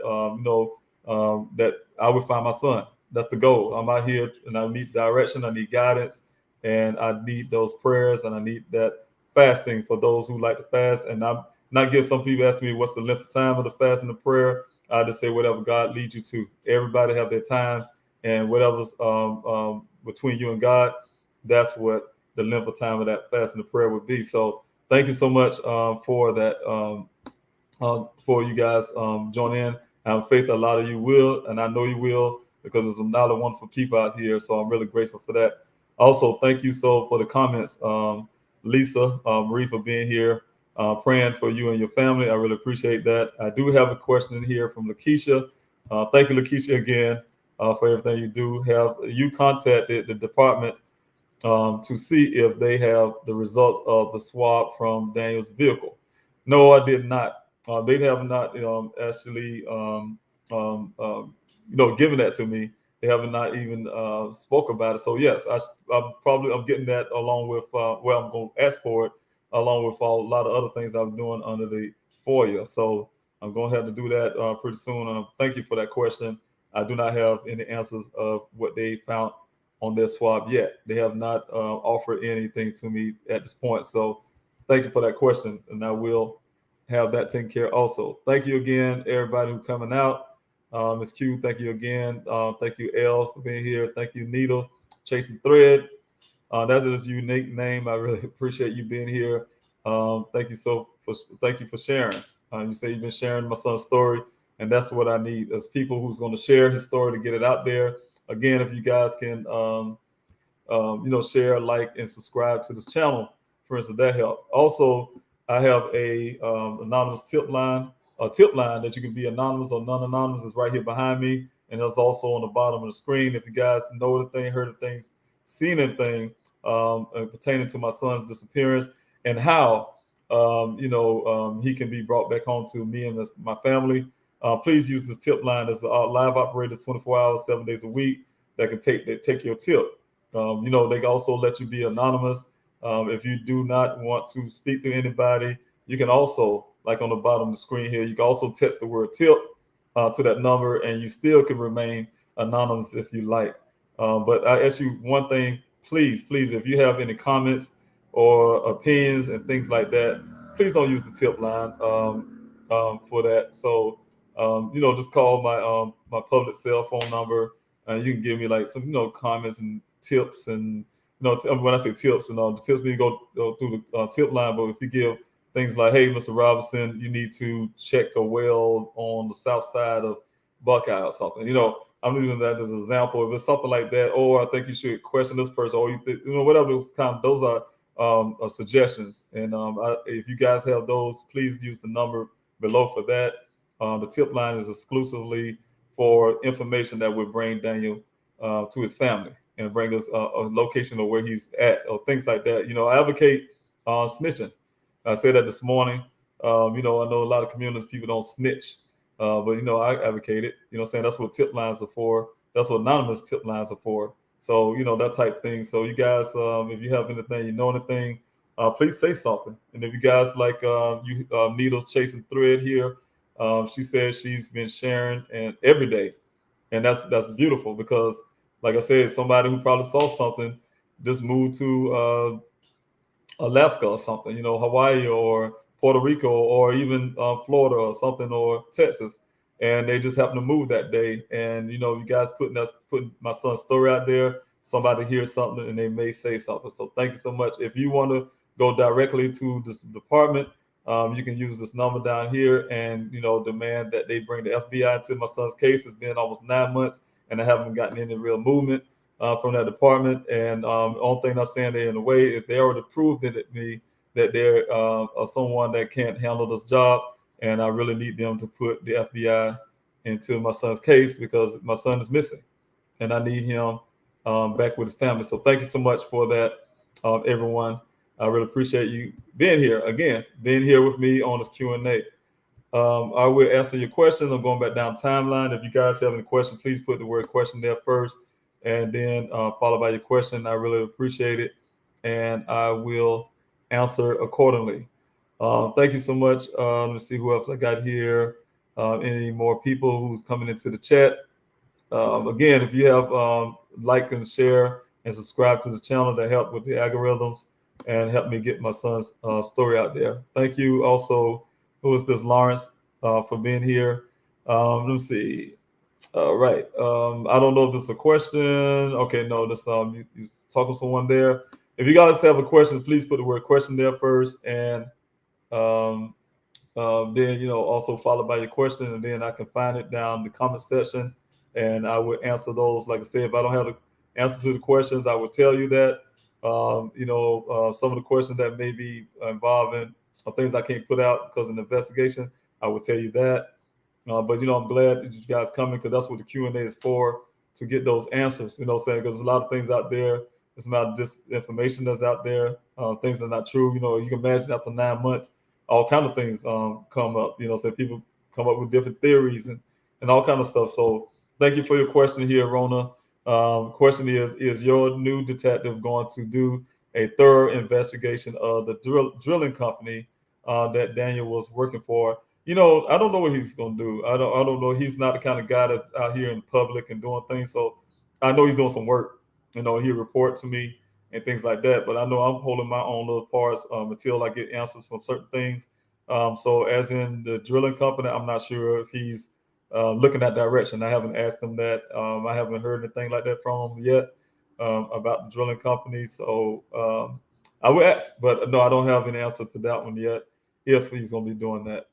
that I would find my son. That's the goal. I'm out here and I need direction, I need guidance, and I need those prayers, and I need that fasting for those who like to fast. And I'm not give some people asking me what's the length of time of the fast and the prayer. I just say whatever God leads you to. Everybody have their time, and whatever's between you and God, that's what the length of time of that fast and the prayer would be. So thank you so much for that. For you guys join in. I have faith a lot of you will, and I know you will, because there's a lot of wonderful people out here. So I'm really grateful for that. Also, thank you so for the comments, Lisa, Marie, for being here, praying for you and your family. I really appreciate that. I do have a question in here from Lakeisha. Thank you, Lakeisha, again for everything you do. Have you contacted the department to see if they have the results of the swab from Daniel's vehicle? No, I did not. They have not actually given that to me. They have not even spoke about it. So yes, I'm getting that along with I'm going to ask for it along with a lot of other things I'm doing under the FOIA. So I'm going to have to do that pretty soon. And thank you for that question. I do not have any answers of what they found on their swab yet. They have not offered anything to me at this point. So thank you for that question, and I will have that taken care of also. Thank you again, everybody who's coming out. Ms. Q, thank you again. Thank you, L, for being here. Thank you, Needle, Chasing Thread. That is a unique name. I really appreciate you being here. Thank you for sharing. You say you've been sharing my son's story, and that's what I need, is people who's going to share his story to get it out there. Again, if you guys can, share, like, and subscribe to this channel, for instance, that help. Also, I have a anonymous tip line that you can be anonymous or non-anonymous. Is right here behind me, and it's also on the bottom of the screen. If you guys know the thing, heard the things, seen anything pertaining to my son's disappearance and how he can be brought back home to me and my family, please use the tip line. There's live operators 24 hours, 7 days a week that can take your tip. They can also let you be anonymous. If you do not want to speak to anybody, you can also, like on the bottom of the screen here, you can also text the word tip to that number, and you still can remain anonymous if you like. But I ask you one thing, please, if you have any comments or opinions and things like that, please don't use the tip line for that. So, just call my public cell phone number, and you can give me like some, comments and tips. And when I say tips, the tips need to go through the tip line. But if you give things like, hey, Mr. Robinson, you need to check a well on the south side of Buckeye or something. I'm using that as an example. If it's something like that, or I think you should question this person, or whatever those are suggestions. And if you guys have those, please use the number below for that. The tip line is exclusively for information that would bring Daniel to his family and bring us a location of where he's at or things like that. I advocate snitching. I said that this morning. I know a lot of communities, people don't snitch, but I advocate it. That's what tip lines are for. That's what anonymous tip lines are for. So that type thing. So you guys, if you have anything, anything, please say something. And if you guys like Needles Chasing Thread here, she says she's been sharing and every day, and that's beautiful, because like I said, somebody who probably saw something just moved to Alaska or something, Hawaii or Puerto Rico or even Florida or something, or Texas, and they just happen to move that day. And you guys putting my son's story out there, somebody hears something and they may say something. So thank you so much. If you want to go directly to this department, you can use this number down here and demand that they bring the FBI to my son's case. It's been almost 9 months and I haven't gotten any real movement from that department. And the only thing I'm saying they're in the way is they already proved it me that they're someone that can't handle this job, and I really need them to put the FBI into my son's case, because my son is missing and I need him back with his family. So thank you so much for that, everyone. I really appreciate you being here with me on this Q&A. I will answer your questions. I'm going back down timeline. If you guys have any questions, please put the word question there first, and then followed by your question. I really appreciate it, and I will answer accordingly. Thank you so much. Let's see who else I got here. Any more people who's coming into the chat? Again, if you have like and share and subscribe to the channel, that help with the algorithms and help me get my son's story out there. Thank you also. Who is this? Lawrence, for being here. Let me see. All right. I don't know if this is a question. Okay, no, this you talking to someone there. If you guys have a question, please put the word question there first, and then also followed by your question, and then I can find it down in the comment section, and I will answer those. Like I said, if I don't have the answer to the questions, I will tell you that. Some of the questions that may be involving things I can't put out because of the investigation, I will tell you that. But I'm glad that you guys coming, because that's what the Q&A is for, to get those answers. Because there's a lot of things out there. It's not just information that's out there. Things are not true. You can imagine after 9 months, all kind of things come up. So people come up with different theories and all kind of stuff. So thank you for your question here, Rona. Question is your new detective going to do a thorough investigation of the drilling company that Daniel was working for? I don't know what he's going to do. I don't know. He's not the kind of guy that's out here in public and doing things. So I know he's doing some work. He reports to me and things like that. But I know I'm holding my own little parts until I get answers from certain things. So as in the drilling company, I'm not sure if he's looking that direction. I haven't asked him that. I haven't heard anything like that from him yet about the drilling company. So I will ask, but no, I don't have an answer to that one yet, if he's going to be doing that.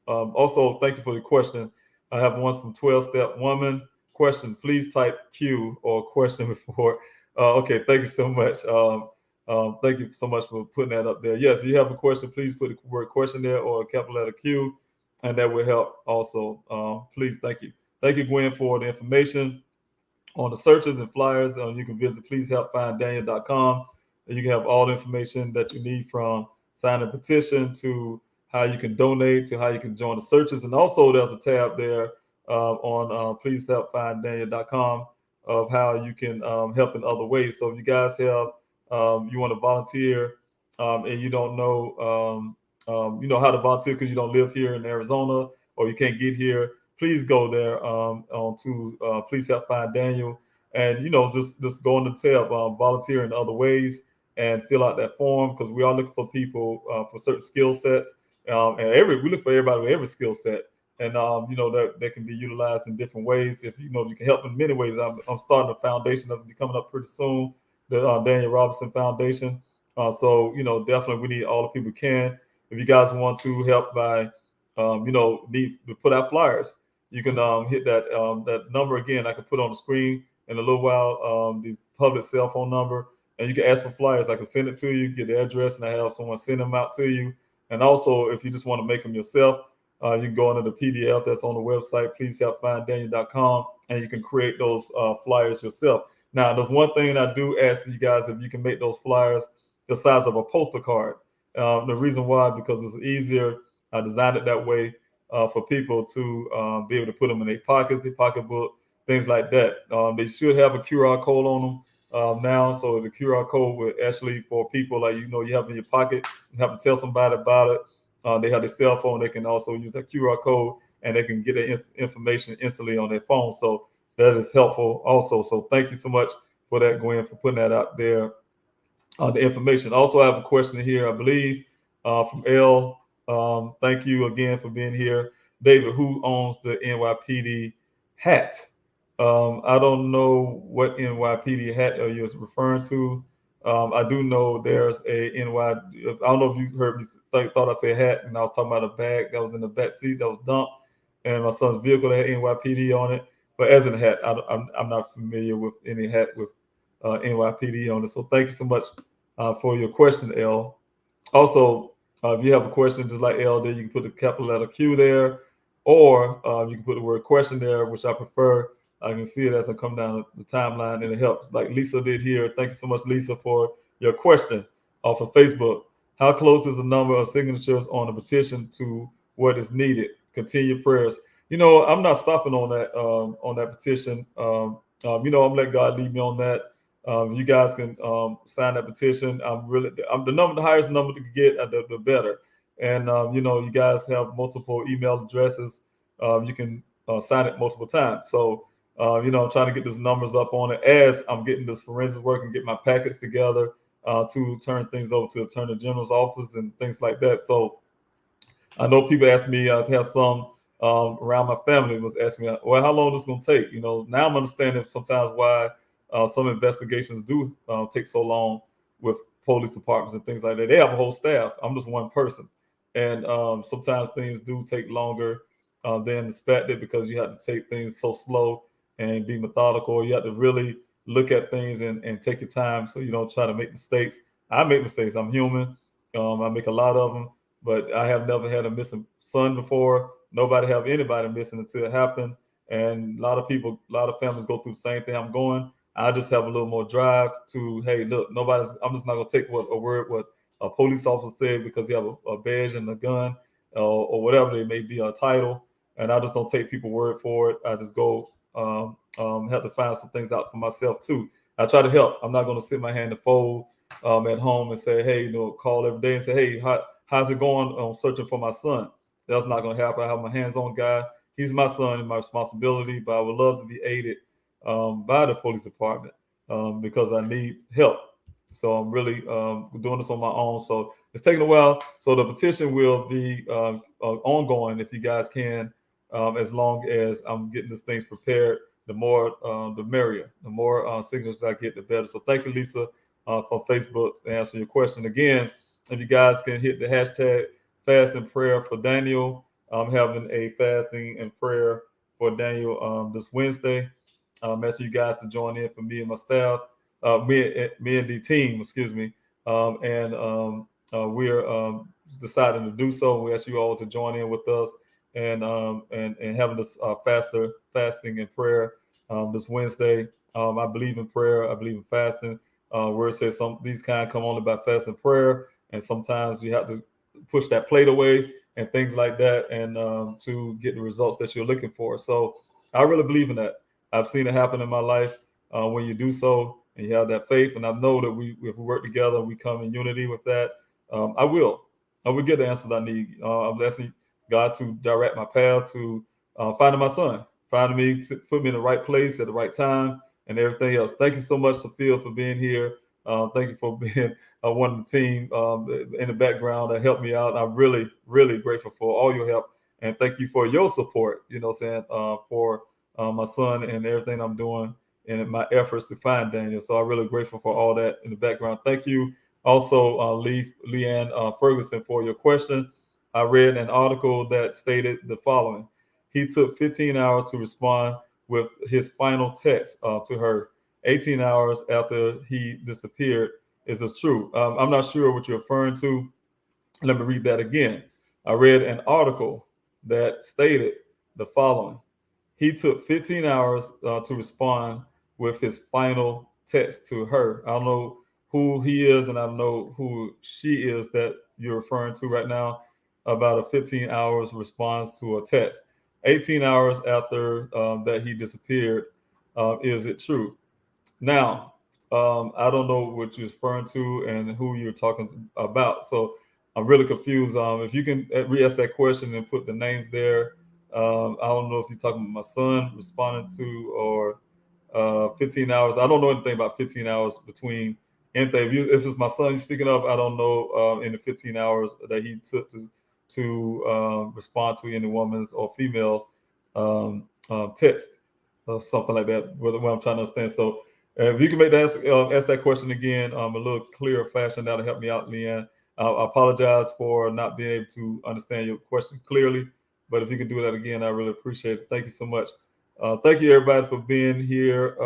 Also, thank you for the question. I have one from 12-Step Woman. Question, please type Q or question before. Okay, thank you so much. Thank you so much for putting that up there. Yes, if you have a question, please put the word question there or a capital letter Q, and that will help also. Please, thank you. Thank you, Gwen, for the information on the searches and flyers. You can visit pleasehelpfinddaniel.com, and you can have all the information that you need, from signing a petition to how you can donate to how you can join the searches. And also there's a tab there on pleasehelpfinddaniel.com of how you can help in other ways. So if you guys have, you want to volunteer and you don't know, how to volunteer because you don't live here in Arizona or you can't get here, please go there on to Please Help Find Daniel, and just go on the tab, volunteer in other ways, and fill out that form, because we are looking for people for certain skill sets, and we look for everybody with every skill set, and that can be utilized in different ways. If you can help in many ways. I'm starting a foundation that's be coming up pretty soon, the Daniel Robinson Foundation. So definitely we need all the people we can. If you guys want to help by need to put out flyers, you can hit that number again. I can put on the screen in a little while, the public cell phone number, and you can ask for flyers. I can send it to you, get the address, and I have someone send them out to you. And also, if you just want to make them yourself, you can go into the PDF that's on the website, pleasehelpfinddaniel.com, and you can create those flyers yourself. Now, there's one thing I do ask you guys, if you can make those flyers the size of a postal card. The reason why, because it's easier. I designed it that way for people to be able to put them in their pockets, their pocketbook, things like that. They should have a QR code on them now. So the QR code will actually, for people like, you have in your pocket, you have to tell somebody about it. They have their cell phone. They can also use that QR code, and they can get the information instantly on their phone. So that is helpful also. So thank you so much for that, Gwen, for putting that out there. The information. Also, I have a question here, I believe, from L. Thank you again for being here. David, who owns the NYPD hat? I don't know what NYPD hat are you referring to. I do know there's a NY. I don't know if you heard me thought I said hat, and I was talking about a bag that was in the back seat that was dumped, and my son's vehicle that had NYPD on it. But as in a hat, I'm not familiar with any hat with NYPD on it. So thank you so much for your question, L. Also, if you have a question, just like L did, you can put the capital letter Q there, or you can put the word question there, which I prefer. I can see it as I come down the timeline, and it helps, like Lisa did here. Thank you so much, Lisa, for your question. off of Facebook. How close is the number of signatures on the petition to what is needed? Continue prayers. I'm not stopping on that petition. I'm letting God lead me on that. You guys can sign that petition. The highest number to get, the better. And you guys have multiple email addresses. You can sign it multiple times. So I'm trying to get these numbers up on it as I'm getting this forensic work and get my packets together to turn things over to the Attorney General's office and things like that. So I know people ask me to have some around my family was asking me, well, how long is this going to take? Now I'm understanding sometimes why some investigations do take so long with police departments and things like that. They have a whole staff. I'm just one person. And sometimes things do take longer than expected because you have to take things so slow and be methodical. You have to really look at things and take your time so you don't try to make mistakes. I make mistakes. I'm human. I make a lot of them. But I have never had a missing son before. Nobody have anybody missing until it happened. And a lot of families go through the same thing I'm going. I just have a little more drive to, hey, look, I'm just not going to take what a police officer said because you have a badge and a gun or whatever it may be, a title. And I just don't take people's word for it. I just go have to find some things out for myself too. I try to help. I'm not going to sit my hand to fold at home and say, hey, call every day and say, hey, how's it going on searching for my son? That's not going to happen. I have my hands-on guy. He's my son and my responsibility, but I would love to be aided by the police department because I need help. So I'm really doing this on my own. So it's taking a while. So the petition will be ongoing if you guys can, as long as I'm getting these things prepared. The more, the merrier. The more signatures I get, the better. So thank you, Lisa, from Facebook, to answer your question. Again, if you guys can hit the hashtag fast and prayer for Daniel. I'm having a fasting and prayer for Daniel this Wednesday. I'm asking you guys to join in for me and my staff, me and the team, excuse me. We're deciding to do so. We ask you all to join in with us and having this fasting and prayer this Wednesday. I believe in prayer. I believe in fasting. Where it says these kind come only by fasting and prayer. And sometimes you have to push that plate away and things like that, and to get the results that you're looking for. So I really believe in that. I've seen it happen in my life when you do so and you have that faith. And I know that if we work together, we come in unity with that. I will get the answers I need. I'm asking God to direct my path to finding my son, finding me, to put me in the right place at the right time and everything else. Thank you so much, Sophia, for being here. Thank you for being one of the team in the background that helped me out. I'm really, really grateful for all your help. And thank you for your support, for my son and everything I'm doing in my efforts to find Daniel. So I'm really grateful for all that in the background. Thank you also, Leanne Ferguson, for your question. I read an article that stated the following. He took 15 hours to respond with his final text to her. 18 hours after he disappeared. Is this true? I'm not sure what you're referring to. Let me read that again. I read an article that stated the following. He took 15 hours to respond with his final text to her. I don't know who he is and I don't know who she is that you're referring to right now about a 15 hours response to a text. 18 hours after that he disappeared. Is it true? Now, I don't know what you're referring to and who you're talking about. So I'm really confused. If you can re-ask that question and put the names there. I don't know if you're talking about my son responding to or 15 hours. I don't know anything about 15 hours between anything. If it's my son you're speaking of, I don't know in the 15 hours that he took to respond to any woman's or female text or something like that. What I'm trying to understand. So if you can ask that question again a little clearer fashion, that'll help me out, Leanne. I apologize for not being able to understand your question clearly, but if you can do that again, I really appreciate it. Thank you so much. Thank you, everybody, for being here.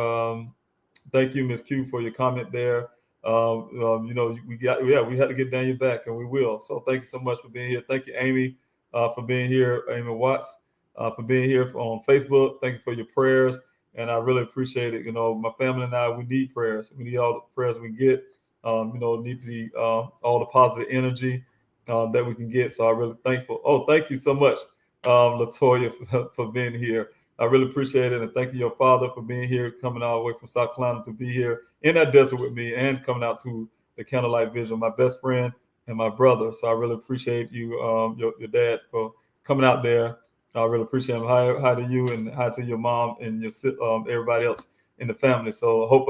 Thank you, Ms. Q, for your comment there. We had to get Daniel back, and we will. So thank you so much for being here. Thank you, Amy, for being here. Amy Watts, for being here on Facebook. Thank you for your prayers. And I really appreciate it. My family and I, we need prayers. We need all the prayers we get. need all the positive energy that we can get. So I'm really thankful. Oh, thank you so much, Latoya, for being here. I really appreciate it. And thank you, your father, for being here, coming all the way from South Carolina to be here in that desert with me and coming out to the Candlelight Vigil, my best friend and my brother. So I really appreciate you, your dad, for coming out there. I really appreciate him. Hi to you and hi to your mom and your everybody else in the family. So I hope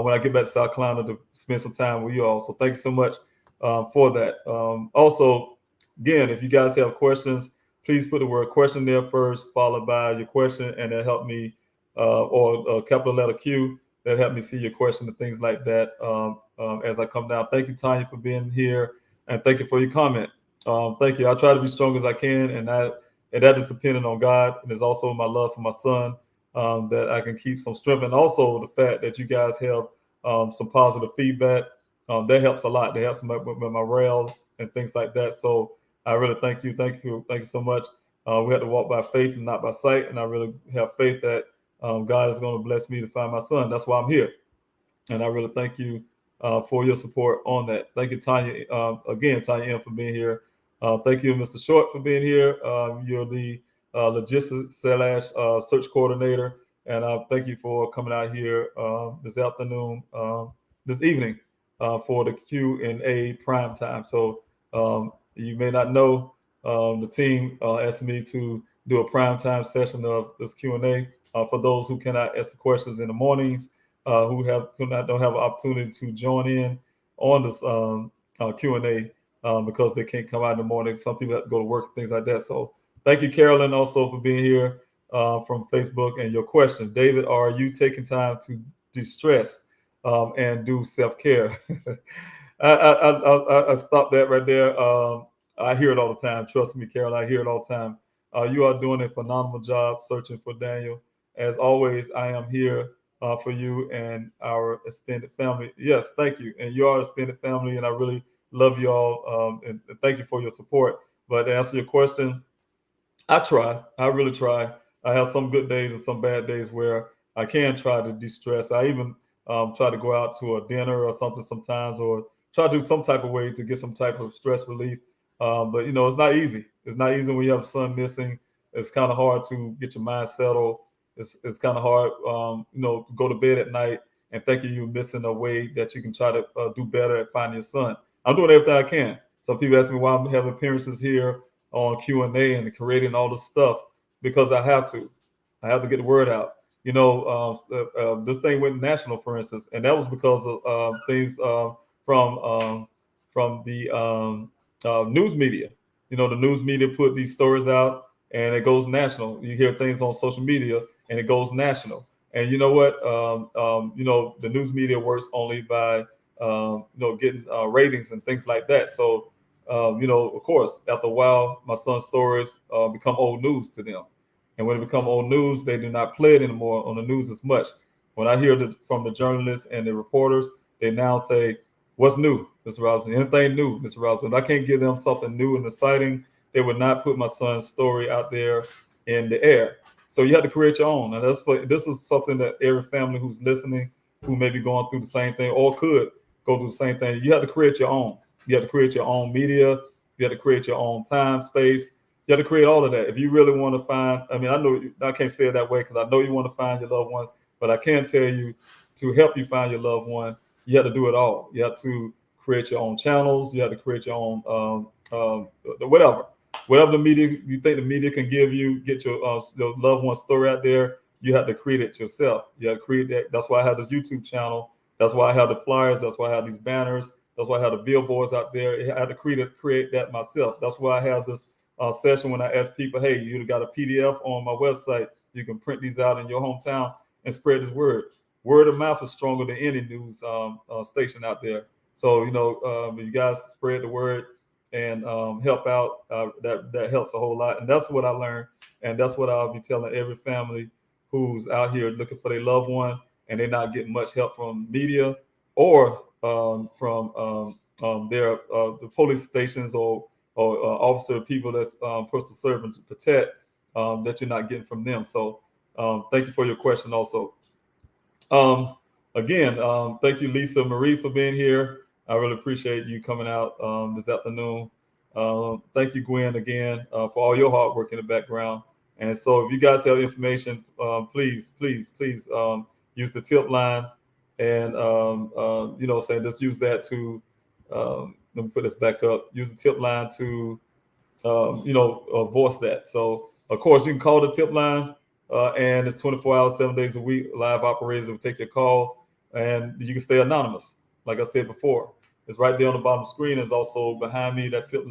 when I get back to South Carolina to spend some time with you all. So thank you so much for that. Also, again, if you guys have questions, please put the word question there first, followed by your question, and that helped me, or capital letter Q, that helped me see your question and things like that as I come down. Thank you, Tanya, for being here, and thank you for your comment. Thank you. I try to be strong as I can, and that is dependent on God, and it's also my love for my son that I can keep some strength, and also the fact that you guys have some positive feedback. That helps a lot. That helps with my morale and things like that. So I really thank you so much. We have to walk by faith and not by sight, and I really have faith that God is going to bless me to find my son. That's why I'm here, and I really thank you for your support on that. Thank you, Tanya, again, Tanya M, for being here. Thank you, Mr. Short, for being here. You're the logistics / search coordinator, and thank you for coming out here this evening for the Q&A prime time. So you may not know, the team asked me to do a prime time session of this Q&A for those who cannot ask the questions in the mornings, who don't have an opportunity to join in on this Q&A because they can't come out in the morning. Some people have to go to work, things like that. So thank you, Carolyn, also for being here from Facebook. And your question, David, are you taking time to de-stress and do self-care? I stopped that right there. I hear it all the time. Trust me, Carol, I hear it all the time. You are doing a phenomenal job searching for Daniel. As always, I am here for you and our extended family. Yes, thank you. And you are extended family, and I really love you all. And thank you for your support. But to answer your question, I try. I really try. I have some good days and some bad days where I can try to de-stress. I even try to go out to a dinner or something sometimes, or try to do some type of way to get some type of stress relief. But it's not easy. It's not easy when you have a son missing. It's kind of hard to get your mind settled. It's kind of hard, to go to bed at night and thinking you're missing a way that you can try to do better at finding your son. I'm doing everything I can. Some people ask me why I'm having appearances here on Q&A and creating all this stuff, because I have to get the word out. This thing went national, for instance, and that was because of things from the news media. The news media put these stories out, and it goes national. You hear things on social media, and it goes national. And you know what? The news media works only by getting ratings and things like that. So of course, after a while, my son's stories become old news to them. And when it becomes old news, they do not play it anymore on the news as much. When I hear from the journalists and the reporters, they now say, "What's new, Mr. Robinson? Anything new, Mr. Robinson?" If I can't give them something new and exciting, they would not put my son's story out there in the air. So you have to create your own. And this is something that every family who's listening, who may be going through the same thing or could go through the same thing, you have to create your own. You have to create your own media. You have to create your own time, space. You have to create all of that. If you really want to find, I know I can't say it that way because I know you want to find your loved one, but I can tell you, to help you find your loved one, you have to do it all. You have to create your own channels. You have to create your own whatever the media you think the media can give you. Get your loved one's story out there. You have to create it yourself. You have to create that. That's why I have this YouTube channel. That's why I have the flyers. That's why I have these banners. That's why I have the billboards out there. I had to create that myself. That's why I have this session when I ask people, "Hey, you got a PDF on my website? You can print these out in your hometown and spread this word." Word of mouth is stronger than any news station out there. So you guys spread the word and help out. That helps a whole lot, and that's what I learned, and that's what I'll be telling every family who's out here looking for their loved one and they're not getting much help from media or from the police stations or officer people that's supposed to serve and to protect, that you're not getting from them. So thank you for your question also. again, thank you, Lisa Marie, for being here. I really appreciate you coming out this afternoon. Thank you, Gwen, again, for all your hard work in the background. And so if you guys have information, please use the tip line and, saying just use that to, let me put this back up, use the tip line to, voice that. So, of course, you can call the tip line, and it's 24 hours, 7 days a week. Live operators will take your call, and you can stay anonymous. Like I said before, it's right there on the bottom of the screen. It's also behind me, that tip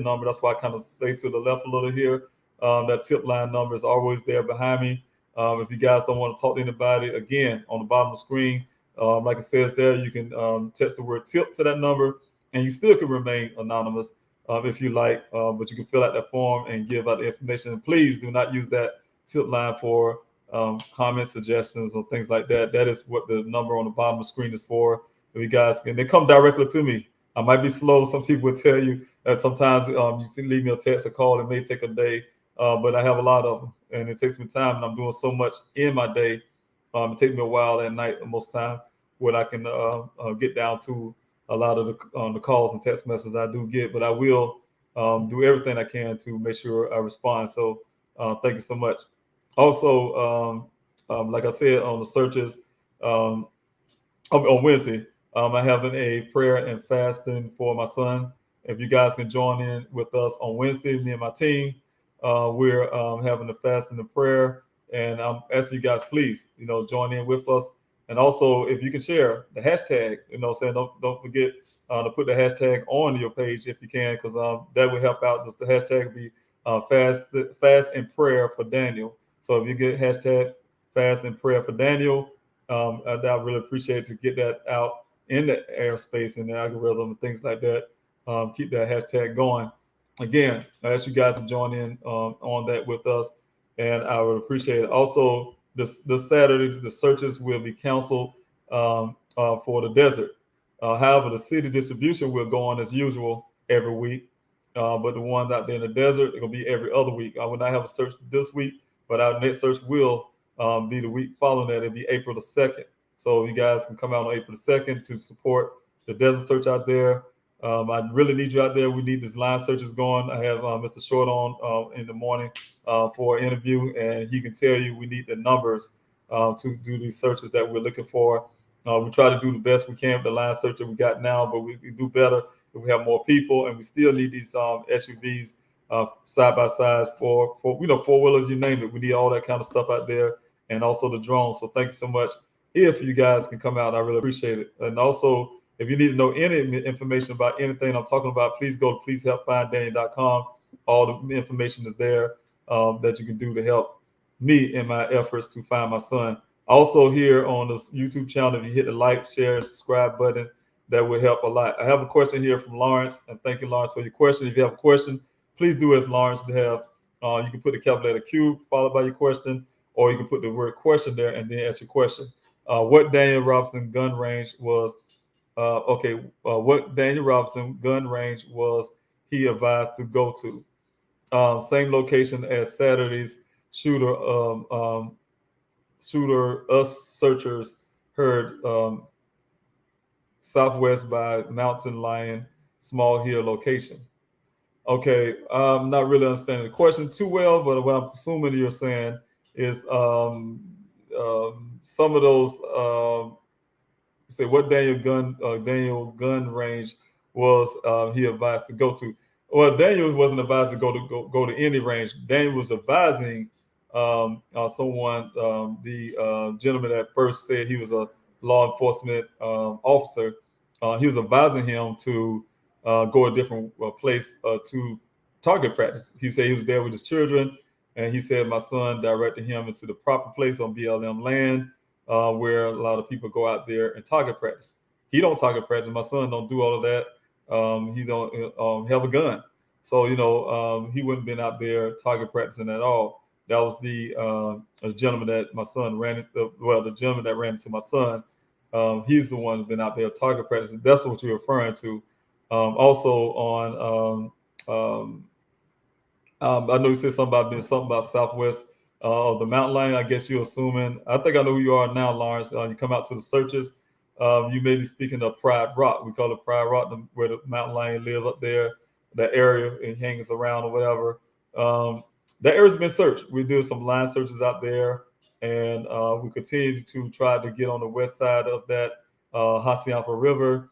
number. That's why I kind of stay to the left a little here. That tip line number is always there behind me. If you guys don't want to talk to anybody, again, on the bottom of the screen, like it says there, you can text the word tip to that number, and you still can remain anonymous if you like, but you can fill out that form and give out the information. And please do not use that tip line for comments, suggestions, or things like that. That is what the number on the bottom of the screen is for. If you guys can, they come directly to me. I might be slow. Some people will tell you that sometimes you can leave me a text or call. It may take a day, but I have a lot of them, and it takes me time, and I'm doing so much in my day. It takes me a while at night most time where I can get down to a lot of the calls and text messages I do get, but I will do everything I can to make sure I respond. So thank you so much. Also, like I said, on the searches on Wednesday, I'm having a prayer and fasting for my son. If you guys can join in with us on Wednesday, me and my team, we're having a fasting and prayer. And I'm asking you guys, please, join in with us. And also, if you can share the hashtag, saying don't forget to put the hashtag on your page if you can, because that will help out. Just the hashtag will be fast and prayer for Daniel. So if you get hashtag fast and prayer for Daniel, I'd really appreciate to get that out in the airspace and the algorithm and things like that. Keep that hashtag going. Again, I ask you guys to join in on that with us, and I would appreciate it. Also, this Saturday, the searches will be canceled for the desert. However, the city distribution will go on as usual every week. But the ones out there in the desert, it'll be every other week. I will not have a search this week, but our next search will be the week following that. It'll be April the 2nd. So you guys can come out on April the 2nd to support the desert search out there. I really need you out there. We need these line searches going. I have Mr. Short on in the morning for an interview, and he can tell you we need the numbers to do these searches that we're looking for. We try to do the best we can with the line search that we got now, but we do better if we have more people, and we still need these SUVs side by sides for four-wheelers, you name it. We need all that kind of stuff out there, and also the drones. So thank you so much. If you guys can come out, I really appreciate it. And also, if you need to know any information about anything I'm talking about, please go to pleasehelpfinddaniel.com. All the information is there that you can do to help me in my efforts to find my son. Also, here on this YouTube channel, if you hit the like, share, and subscribe button, that will help a lot. I have a question here from Lawrence, and thank you, Lawrence, for your question. If you have a question, please do as Lawrence have. You can put the capital letter Q followed by your question, or you can put the word question there and then ask your question. What Daniel Robinson gun range was? What Daniel Robinson gun range was he advised to go to? Same location as Saturday's shooter. Us searchers heard southwest by Mountain Lion Small Hill location. Okay, I'm not really understanding the question too well, but what I'm assuming you're saying is some of those. Say what Daniel gun range was he advised to go to? Well, Daniel wasn't advised to go to any range. Daniel was advising someone, the gentleman that first said he was a law enforcement officer. He was advising him to go a different place to target practice. He said he was there with his children, and he said my son directed him into the proper place on BLM land, where a lot of people go out there and target practice. He don't target practice. My son don't do all of that. He don't have a gun. So, he wouldn't been out there target practicing at all. That was the gentleman that my son ran into. Well, the gentleman that ran into my son, he's the one who's been out there target practicing. That's what you're referring to. Also on, I know you said something about Southwest of the mountain lion. I guess you're assuming. I think I know who you are now, Lawrence. You come out to the searches. You may be speaking of Pride Rock. We call it Pride Rock, where the mountain lion lives up there, that area, and hangs around or whatever. That area's been searched. We do some line searches out there, and we continue to try to get on the west side of that Hacienda River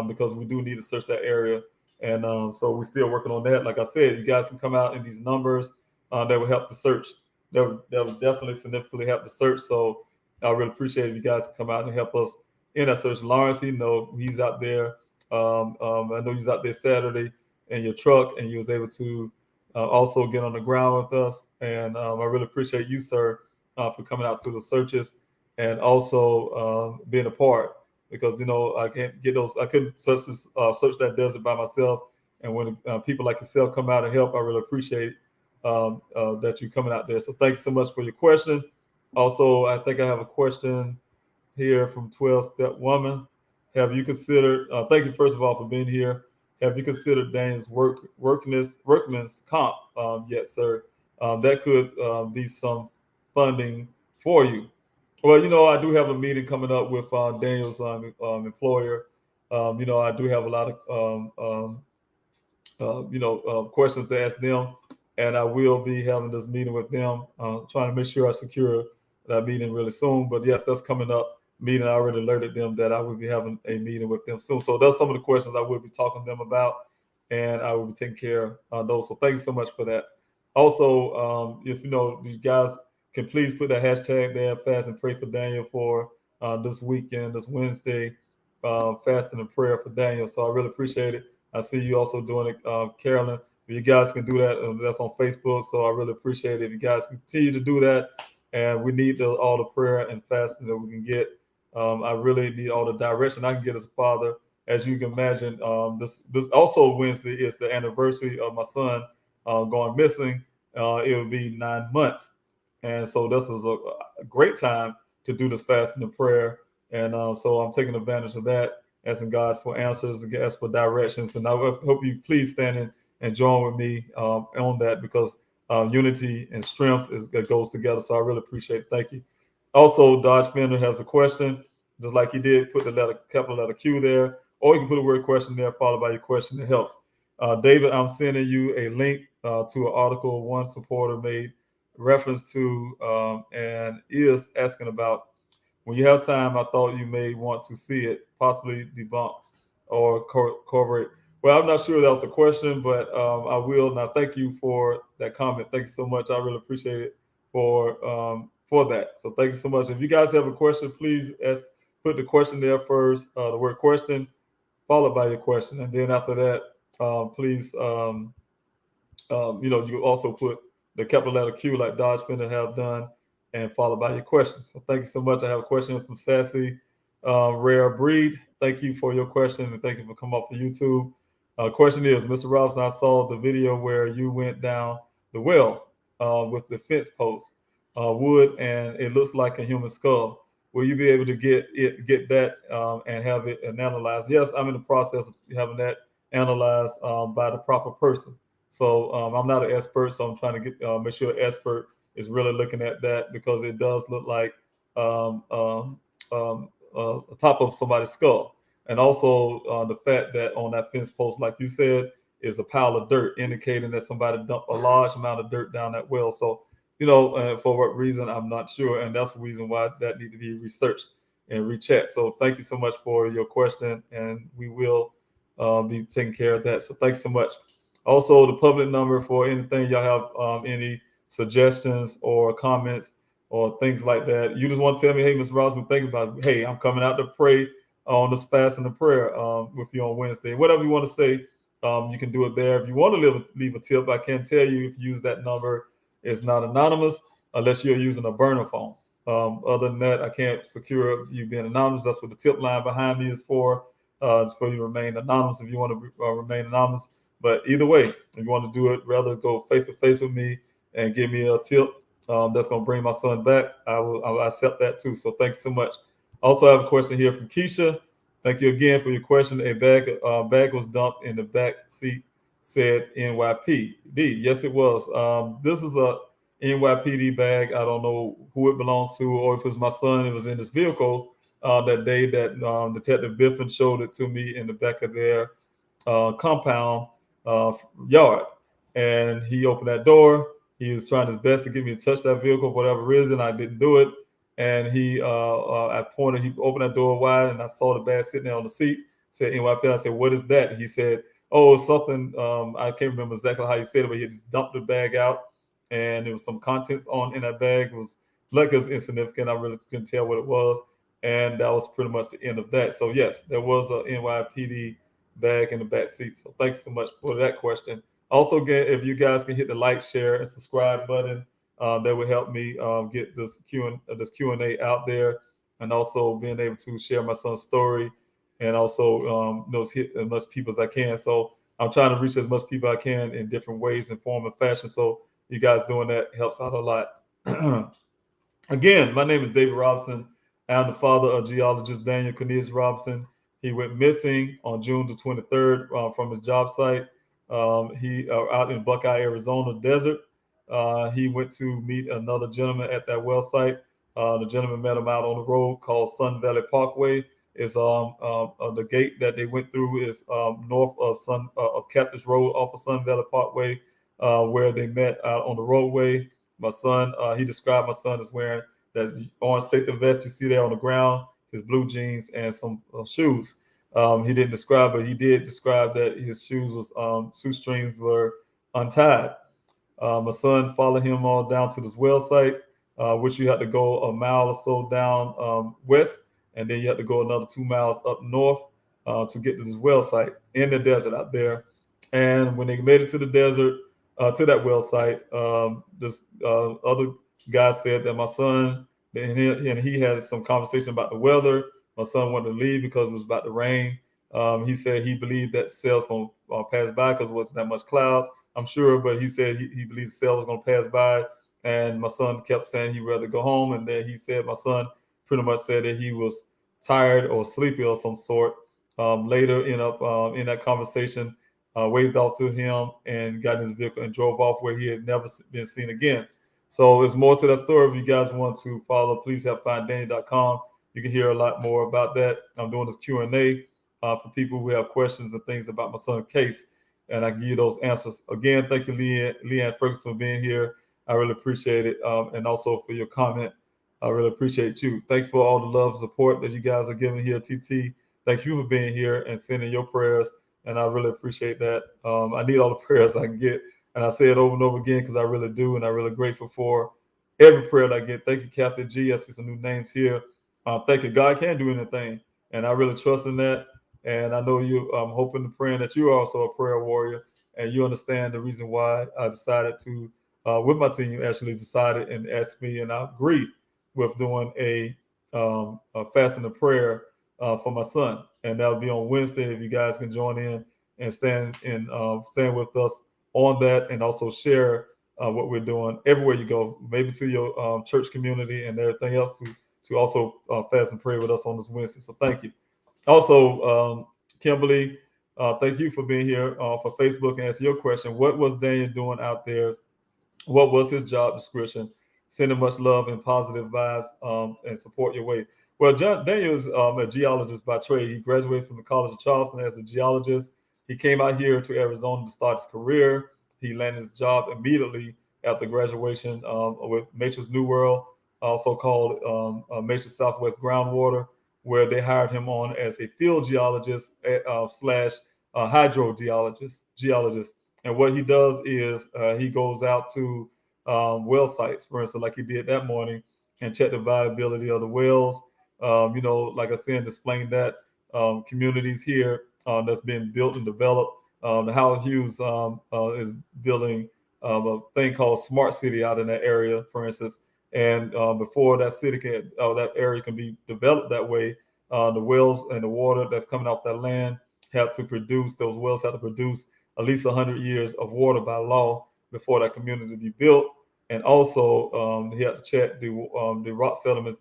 because we do need to search that area. And so we're still working on that. Like I said, you guys can come out in these numbers that will help the search. That would definitely significantly help the search. So I really appreciate it if you guys can come out and help us in that search. Lawrence, he's out there. I know he's out there Saturday in your truck, and you was able to also get on the ground with us. And I really appreciate you, sir, for coming out to the searches and also being a part, because I can't get those. I couldn't search that desert by myself. And when people like yourself come out and help, I really appreciate that you're coming out there. So thanks so much for your question. Also, I think I have a question here from 12-Step Woman. Have you considered, thank you first of all for being here. Have you considered Dane's workman's comp yet, sir? That could be some funding for you. Well, I do have a meeting coming up with Daniel's employer. I do have a lot of questions to ask them, and I will be having this meeting with them, trying to make sure I secure that meeting really soon. But yes, that's coming up. Meeting, I already alerted them that I will be having a meeting with them soon. So that's some of the questions I will be talking to them about, and I will be taking care of those. So thank you so much for that. Also, if you guys can please put that hashtag there, fast and pray for Daniel, for this weekend, this Wednesday, fasting and prayer for Daniel. So I really appreciate it. I see you also doing it, Carolyn. If you guys can do that, that's on Facebook. So I really appreciate it if you guys continue to do that. And we need all the prayer and fasting that we can get. I really need all the direction I can get as a father. As you can imagine, this also Wednesday is the anniversary of my son going missing. It will be 9 months. And so this is a great time to do this fasting and prayer. And so I'm taking advantage of that, asking God for answers and ask for directions. And I hope you please stand in and join with me on that, because unity and strength goes together. So I really appreciate it. Thank you. Also, Dodge Fender has a question, just like he did. Put the capital letter Q there, or you can put the word question there, followed by your question. It helps. David, I'm sending you a link to an article one supporter made reference to, and is asking about, when you have time, I thought you may want to see it, possibly debunk or corroborate. Well, I'm not sure that was a question, but I will. Now, thank you for that comment. Thank you so much. I really appreciate it for that. So thank you so much. If you guys have a question, please put the question there first, the word question, followed by your question. And then after that, please, you also put the capital letter Q like Dodge Fender have done, and followed by your question. So thank you so much. I have a question from Sassy Rare Breed. Thank you for your question, and thank you for coming up for YouTube. Question is, Mr. Robinson, I saw the video where you went down the well with the fence post wood, and it looks like a human skull. Will you be able to get that and have it analyzed? Yes, I'm in the process of having that analyzed by the proper person. So I'm not an expert, so I'm trying to make sure an expert is really looking at that, because it does look like the top of somebody's skull. And also the fact that on that fence post, like you said, is a pile of dirt, indicating that somebody dumped a large amount of dirt down that well. So, for what reason, I'm not sure. And that's the reason why that needs to be researched and rechecked. So thank you so much for your question, and we will be taking care of that. So thanks so much. Also, the public number for anything y'all have, any suggestions or comments or things like that. You just want to tell me, hey, Mr. Robinson, think about it. Hey, I'm coming out to pray on this fast and the prayer with you on Wednesday. Whatever you want to say, you can do it there. If you want to leave a tip, I can tell you, if you use that number, it's not anonymous unless you're using a burner phone. Other than that, I can't secure you being anonymous. That's what the tip line behind me is for. It's for you to remain anonymous if you want to remain anonymous. But either way, if you want to do it, rather go face to face with me and give me a tip that's going to bring my son back, I'll accept that too. So thanks so much. Also, I have a question here from Keisha. Thank you again for your question. A bag was dumped in the back seat, said NYPD. Yes, it was. This is NYPD bag. I don't know who it belongs to, or if it's my son. It was in this vehicle that day that Detective Biffin showed it to me in the back of their compound yard. And he opened that door. He was trying his best to get me to touch that vehicle for whatever reason. I didn't do it. And he opened that door wide, and I saw the bag sitting there on the seat. Said NYPD. I said, "What is that?" He said, "Oh, it's something." I can't remember exactly how he said it, but he just dumped the bag out, and there was some contents in that bag. It was like it was insignificant. I really couldn't tell what it was, and that was pretty much the end of that. So yes, there was a NYPD bag in the back seat. So thanks so much for that question. Also, again, if you guys can hit the like, share, and subscribe button, that would help me get this Q&A out there, and also being able to share my son's story, and also hit as much people as I can. So I'm trying to reach as much people I can in different ways, in form and fashion. So you guys doing that helps out a lot. Again, my name is David Robinson. I'm the father of geologist Daniel Robinson. He went missing on June the 23rd from his job site. He out in Buckeye, Arizona desert. He went to meet another gentleman at that well site. The gentleman met him out on the road called Sun Valley Parkway. Is the gate that they went through is north of Cactus Road off of Sun Valley Parkway, where they met out on the roadway. My son, he described my son as wearing that orange safety vest you see there on the ground, his blue jeans, and some shoes. He didn't describe, but he did describe that his shoestrings were untied. My son followed him all down to this well site, which you had to go a mile or so down west, and then you had to go another 2 miles up north to get to this well site in the desert out there. And when they made it to the desert, to that well site, this other guy said that my son, and he had some conversation about the weather. My son wanted to leave because it was about to rain. He said he believed that sail's going to pass by because there wasn't that much cloud, I'm sure, but he said he believed the sail was going to pass by. And my son kept saying he'd rather go home. And then he said my son pretty much said that he was tired or sleepy of some sort. Later in that conversation, waved off to him and got in his vehicle and drove off, where he had never been seen again. So there's more to that story. If you guys want to follow, please have finddaniel.com. You can hear a lot more about that. I'm doing this Q&A for people who have questions and things about my son's case, and I give you those answers. Again, thank you, Leanne Ferguson, for being here. I really appreciate it, and also for your comment. I really appreciate you. Thank you for all the love and support that you guys are giving here, TT. Thank you for being here and sending your prayers, and I really appreciate that. I need all the prayers I can get, and I say it over and over again because I really do, and I'm really grateful for every prayer that I get. Thank you, Captain G. I see some new names here. Thank you. God can do anything, and I really trust in that. And I know I'm hoping and praying that you're also a prayer warrior, and you understand the reason why I decided to, with my team, actually decided and asked me, and I agreed with doing a fasting and prayer for my son, and that'll be on Wednesday. If you guys can join in and stand with us on that, and also share what we're doing everywhere you go, maybe to your church community and everything else, to also fast and pray with us on this Wednesday. So thank you. Also, Kimberly, thank you for being here for Facebook and answer your question. What was Daniel doing out there? What was his job description? Sending much love and positive vibes and support your way. Well, Daniel is a geologist by trade. He graduated from the College of Charleston as a geologist. He came out here to Arizona to start his career. He landed his job immediately after graduation with Matrix New World, also called Matrix Southwest Groundwater, where they hired him on as a field geologist slash hydrogeologist. And what he does is he goes out to well sites, for instance, like he did that morning, and check the viability of the wells. Like I said, displaying that communities here that's been built and developed. Howard Hughes is building a thing called Smart City out in that area, for instance. And before that that area can be developed that way, the wells and the water that's coming off that land those wells have to produce at least 100 years of water by law before that community be built. And also, he had to check the rock sediments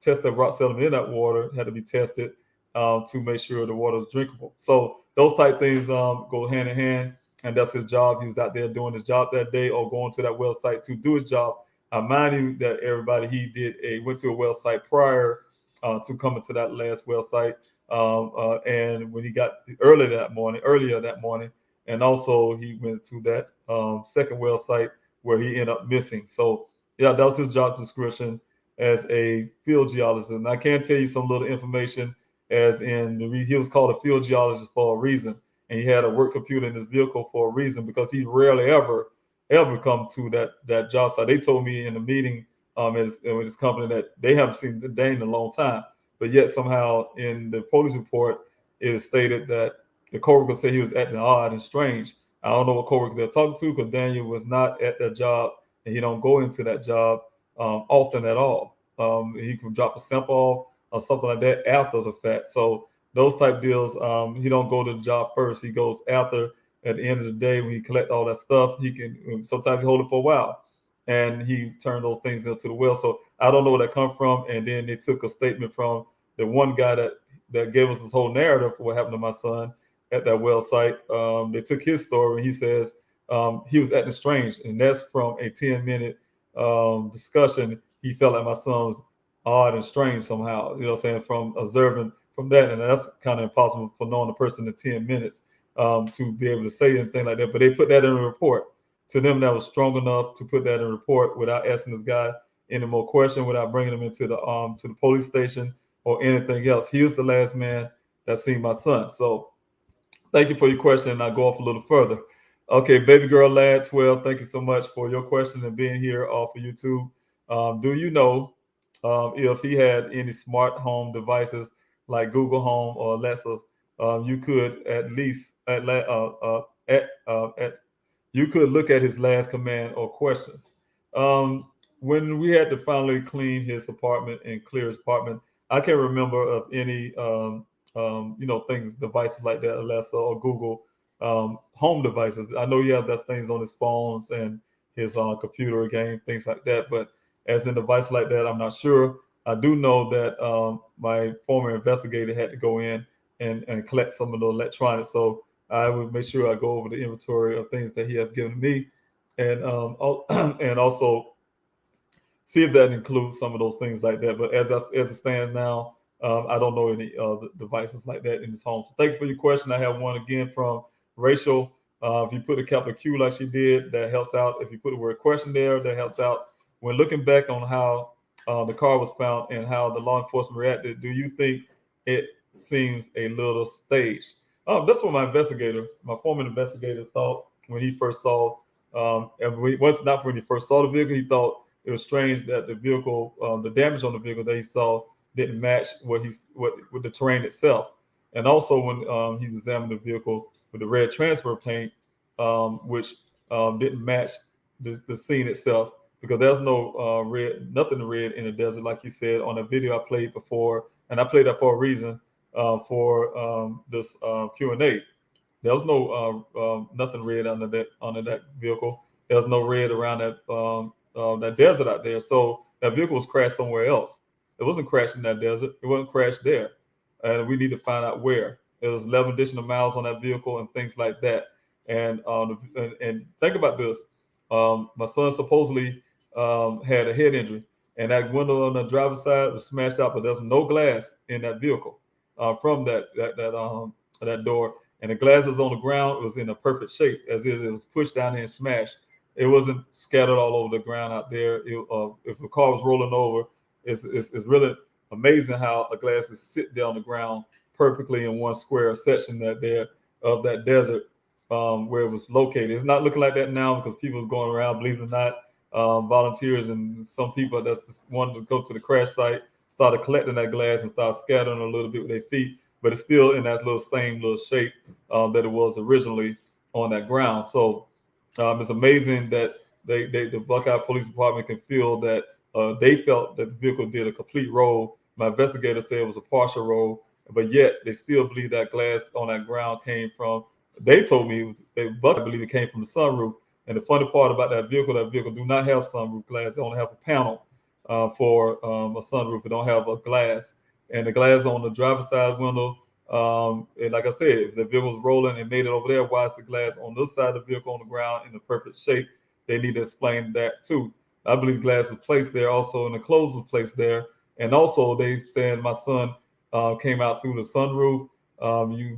test the rock sediment in that water had to be tested to make sure the water is drinkable. So those type things go hand in hand. and that's his job. He was out there doing his job that day or going to that well site to do his job. I mind you that everybody, he went to a well site prior to coming to that last well site. And when he got earlier that morning, and also he went to that second well site where he ended up missing. So yeah, that was his job description as a field geologist. And I can tell you some little information, as in he was called a field geologist for a reason, and he had a work computer in his vehicle for a reason, because he rarely ever come to that job site. They told me in the meeting with his company that they haven't seen Dane in a long time, but yet somehow in the police report it is stated that the coworker said he was acting odd and strange. I don't know what coworker they're talking to, because Daniel was not at that job, and he don't go into that job often at all. He can drop a sample off or something like that after the fact. So those type deals, he don't go to the job first. He goes after. At the end of the day, when he collect all that stuff, he can sometimes hold it for a while, and he turned those things into the well. So I don't know where that come from. And then they took a statement from the one guy that gave us this whole narrative for what happened to my son at that well site. They took his story, and he says he was acting strange, and that's from a 10-minute discussion. He felt like my son was odd and strange somehow. You know what I'm saying? From observing from that, and that's kind of impossible for knowing a person in 10 minutes. To be able to say anything like that. But they put that in a report. To them, that was strong enough to put that in a report without asking this guy any more questions, without bringing him into the police station or anything else. He was the last man that seen my son. So thank you for your question, and I'll go off a little further. Okay, baby girl lad 12, thank you so much for your question and being here off of YouTube. Do you know if he had any smart home devices like Google Home or Alexa? You could at least you could look at his last command or questions. When we had to finally clean his apartment and clear his apartment, I can't remember of any things, devices like that, Alexa or Google home devices. I know you have those things on his phones and his computer game, things like that. But as in device like that, I'm not sure. I do know that my former investigator had to go in and collect some of the electronics. So I would make sure I go over the inventory of things that he has given me, and and also see if that includes some of those things like that. But as it stands now, I don't know any devices like that in his home. So thank you for your question. I have one again from Rachel. If you put a capital Q like she did, that helps out. If you put the word question there, that helps out. When looking back on how the car was found and how the law enforcement reacted, do you think it seems a little staged? That's what my former investigator thought when he first saw, not when he first saw the vehicle, he thought it was strange that the vehicle, the damage on the vehicle that he saw didn't match with the terrain itself. And also when he examined the vehicle with the red transfer paint, which didn't match the scene itself, because there's no nothing red in the desert, like he said on a video I played before, and I played that for a reason. For this Q&A, there was no nothing red under that vehicle. There's no red around that desert out there. So that vehicle was crashed somewhere else. It wasn't crashed in that desert. It wasn't crashed there, and we need to find out where. There was 11 additional miles on that vehicle and things like that. And think about this: my son supposedly had a head injury, and that window on the driver's side was smashed out, but there's no glass in that vehicle. From that door, and the glass is on the ground. It was in a perfect shape, as is. It was pushed down there and smashed. It wasn't scattered all over the ground out there. If the car was rolling over, it's really amazing how a glass is sit there on the ground perfectly in one square section of that desert where it was located. It's not looking like that now because people are going around, believe it or not, volunteers and some people that just wanted to go to the crash site started collecting that glass and started scattering a little bit with their feet, but it's still in that same little shape that it was originally on that ground. So it's amazing that the Buckeye Police Department can feel that they felt that the vehicle did a complete roll. My investigator said it was a partial roll, but yet they still believe that glass on that ground came from, they told me, Buckeye believe it came from the sunroof. And the funny part about that vehicle do not have sunroof glass. They only have a panel for a sunroof. It don't have a glass. And the glass on the driver's side window And like I said, if the vehicle was rolling and made it over there, why is the glass on this side of the vehicle on the ground in the perfect shape? They need to explain that too. I believe glass is placed there also, and the clothes was placed there. And also, they said my son came out through the sunroof.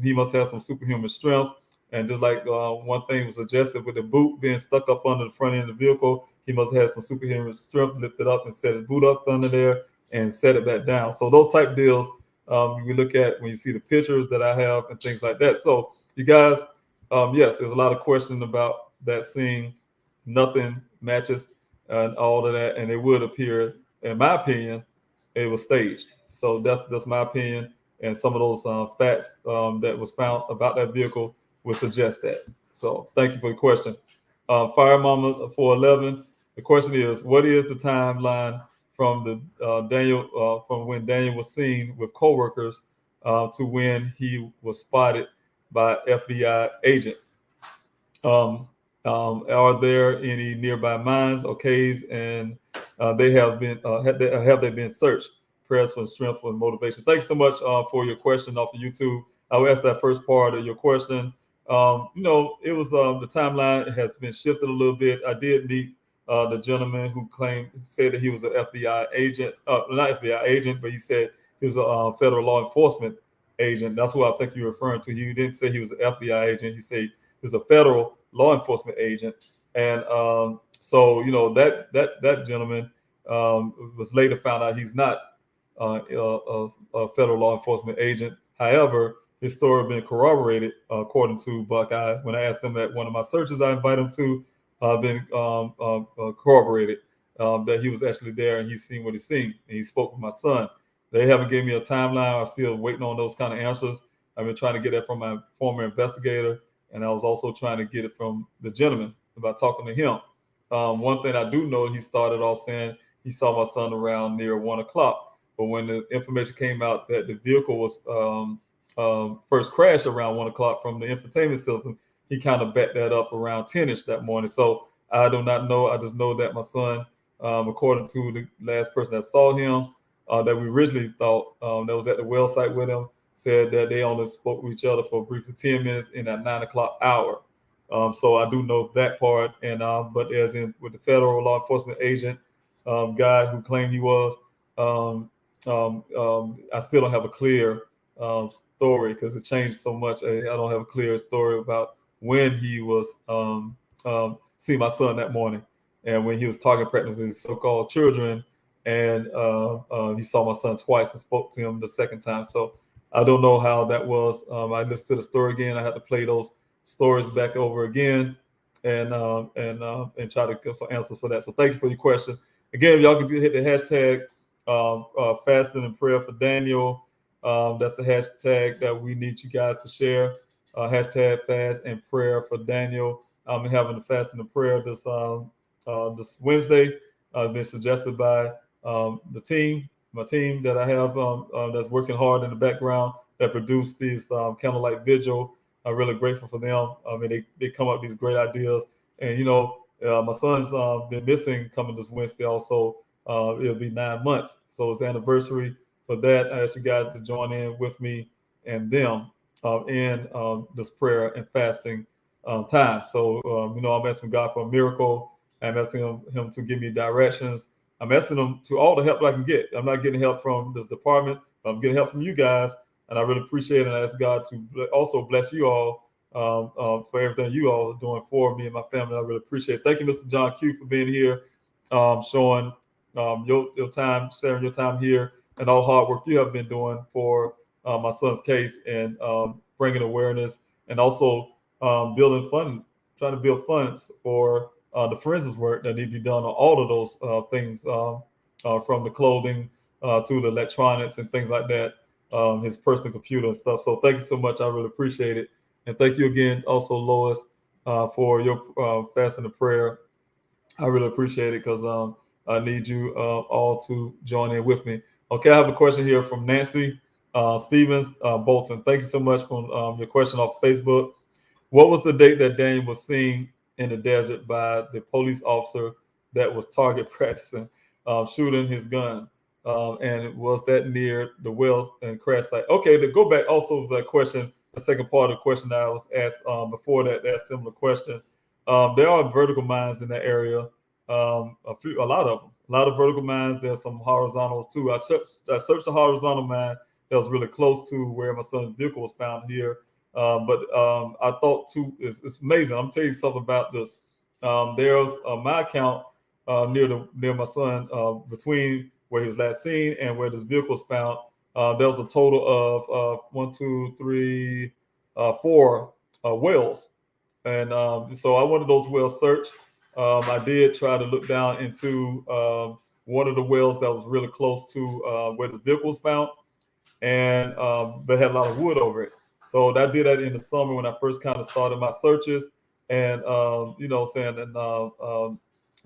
He must have some superhuman strength. And just like one thing was suggested with the boot being stuck up under the front end of the vehicle, he must have some superhuman strength, lift it up and set his boot up under there and set it back down. So those type deals we look at when you see the pictures that I have and things like that. So you guys, yes, there's a lot of questions about that scene. Nothing matches and all of that, and it would appear, in my opinion, it was staged. So that's my opinion, and some of those facts that was found about that vehicle would suggest that. So thank you for the question. Fire Mama 411. The question is, what is the timeline from from when Daniel was seen with coworkers to when he was spotted by FBI agent? Are there any nearby mines or caves, and they have they been searched? Prayers for strength and motivation. Thanks so much for your question off of YouTube. I will ask that first part of your question. It was the timeline has been shifted a little bit. I did meet the gentleman who said that he was an FBI agent, not FBI agent, but he said he was a federal law enforcement agent. That's what I think you're referring to. He didn't say he was an FBI agent. He said he was a federal law enforcement agent. And so, that gentleman was later found out he's not a federal law enforcement agent. However, his story been corroborated according to Buckeye. When I asked him at one of my searches I invited him to, been corroborated that he was actually there and he's seen what he's seen. And he spoke with my son. They haven't given me a timeline. I'm still waiting on those kind of answers. I've been trying to get that from my former investigator, and I was also trying to get it from the gentleman about talking to him. One thing I do know, he started off saying he saw my son around near 1 o'clock. But when the information came out that the vehicle was first crashed around 1 o'clock from the infotainment system, he kind of backed that up around 10ish that morning. So I do not know. I just know that my son, according to the last person that saw him, that we originally thought that was at the well site with him, said that they only spoke with each other for briefly 10 minutes in that 9 o'clock hour. So I do know that part. And but as in with the federal law enforcement agent guy who claimed he was, I still don't have a clear story because it changed so much. I don't have a clear story about when he was see my son that morning and when he was talking pregnant with his so-called children. And he saw my son twice and spoke to him the second time. So I don't know how that was. I listened to the story again. I had to play those stories back over again and try to get some answers for that. So thank you for your question. Again, if y'all can hit the hashtag fasting and prayer for Daniel. That's the hashtag that we need you guys to share. Hashtag fast and prayer for Daniel. I'm having the fasting and prayer this Wednesday. Been suggested by my team that I have that's working hard in the background that produced these candlelight vigil. I'm really grateful for them. I mean, they come up with these great ideas. And, my son's been missing coming this Wednesday also. It'll be 9 months. So it's the anniversary for that. I ask you guys to join in with me and them in this prayer and fasting time. So, I'm asking God for a miracle. I'm asking him to give me directions. I'm asking him to all the help that I can get. I'm not getting help from this department. I'm getting help from you guys. And I really appreciate it. And I ask God to also bless you all for everything you all are doing for me and my family. I really appreciate it. Thank you, Mr. John Q, for being here, showing your time, sharing your time here, and all hard work you have been doing for my son's case and bringing awareness and also building fund, trying to build funds for the forensics work that need to be done on all of those things, from the clothing to the electronics and things like that, his personal computer and stuff. So thank you so much. I really appreciate it. And thank you again also, Lois, for your fasting and prayer. I really appreciate it because I need you all to join in with me. Okay, I have a question here from Nancy Stevens Bolton. Thank you so much for your question off Facebook. What was the date that Daniel was seen in the desert by the police officer that was target practicing, shooting his gun? And was that near the well and crash site? Okay, to go back also to that question, the second part of the question that I was asked before that similar question. There are vertical mines in that area, a lot of them. A lot of vertical mines. There's some horizontals too. I searched the horizontal mine that was really close to where my son's vehicle was found here. But I thought too, it's amazing. I'm telling you something about this. There's my account near my son between where he was last seen and where this vehicle was found. There was a total of 1, 2, 3, 4 wells. And so I wanted those wells searched. I did try to look down into one of the wells that was really close to where the vehicle was found, and they had a lot of wood over it. So I did that in the summer when I first kind of started my searches, and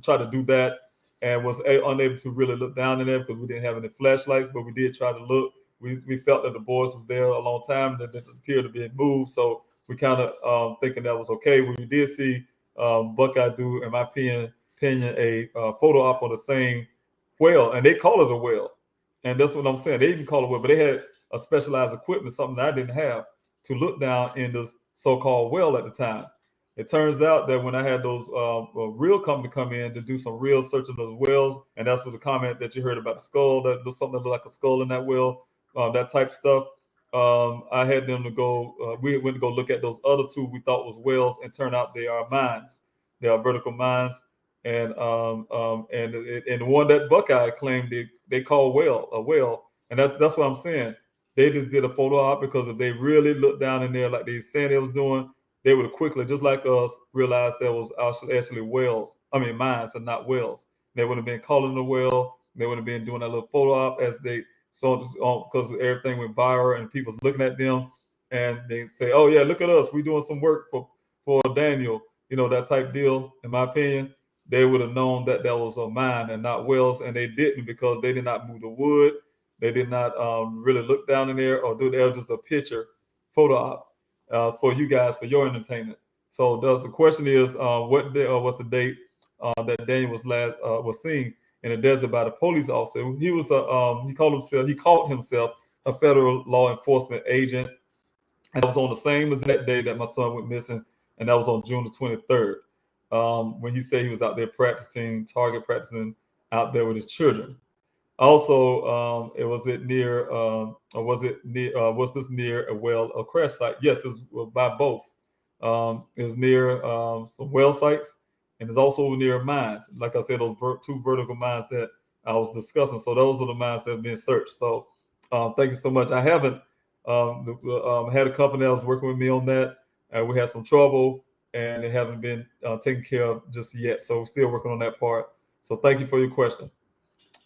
tried to do that, and was unable to really look down in there because we didn't have any flashlights, but we did try to look. We felt that the boys was there a long time, that didn't appear to be moved, so we kind of thinking that was okay. We did see Buckeye do, in my opinion, a photo op on the same well, and they call it a well. And that's what I'm saying. They even call it well, but they had a specialized equipment, something that I didn't have, to look down in this so-called well at the time. It turns out that when I had those real company come in to do some real search of those wells, and that's what the comment that you heard about the skull, that there's something that looked like a skull in that well, that type stuff. I had them to go. We went to go look at those other two we thought was wells, and turned out they are mines. They are vertical mines, and the one that Buckeye claimed they call a well, and that's what I'm saying. They just did a photo op because if they really looked down in there like they saying they was doing, they would have quickly, just like us, realized there was actually mines and not wells. They would have been calling the well. They would have been doing that little photo op as they saw, because everything went viral and people was looking at them, and they say, "Oh yeah, look at us, we doing some work for Daniel," that type deal. In my opinion, they would have known that was a mine and not wells, and they didn't, because they did not move the wood. They did not really look down in there or do that. It was just a picture photo op for you guys, for your entertainment. So the question is, what's the date that Daniel was seen in the desert by the police officer? He was he called himself a federal law enforcement agent, and that was on the same exact day that my son went missing, and that was on June the 23rd. When he said he was out there practicing out there with his children. Also, was this near a well, a crash site? Yes, it was by both. It was near some well sites, and it's also near mines. Like I said, those two vertical mines that I was discussing. So those are the mines that have been searched. So thank you so much. I haven't had a company that was working with me on that. We had some trouble, and they haven't been taken care of just yet. So we're still working on that part. So thank you for your question.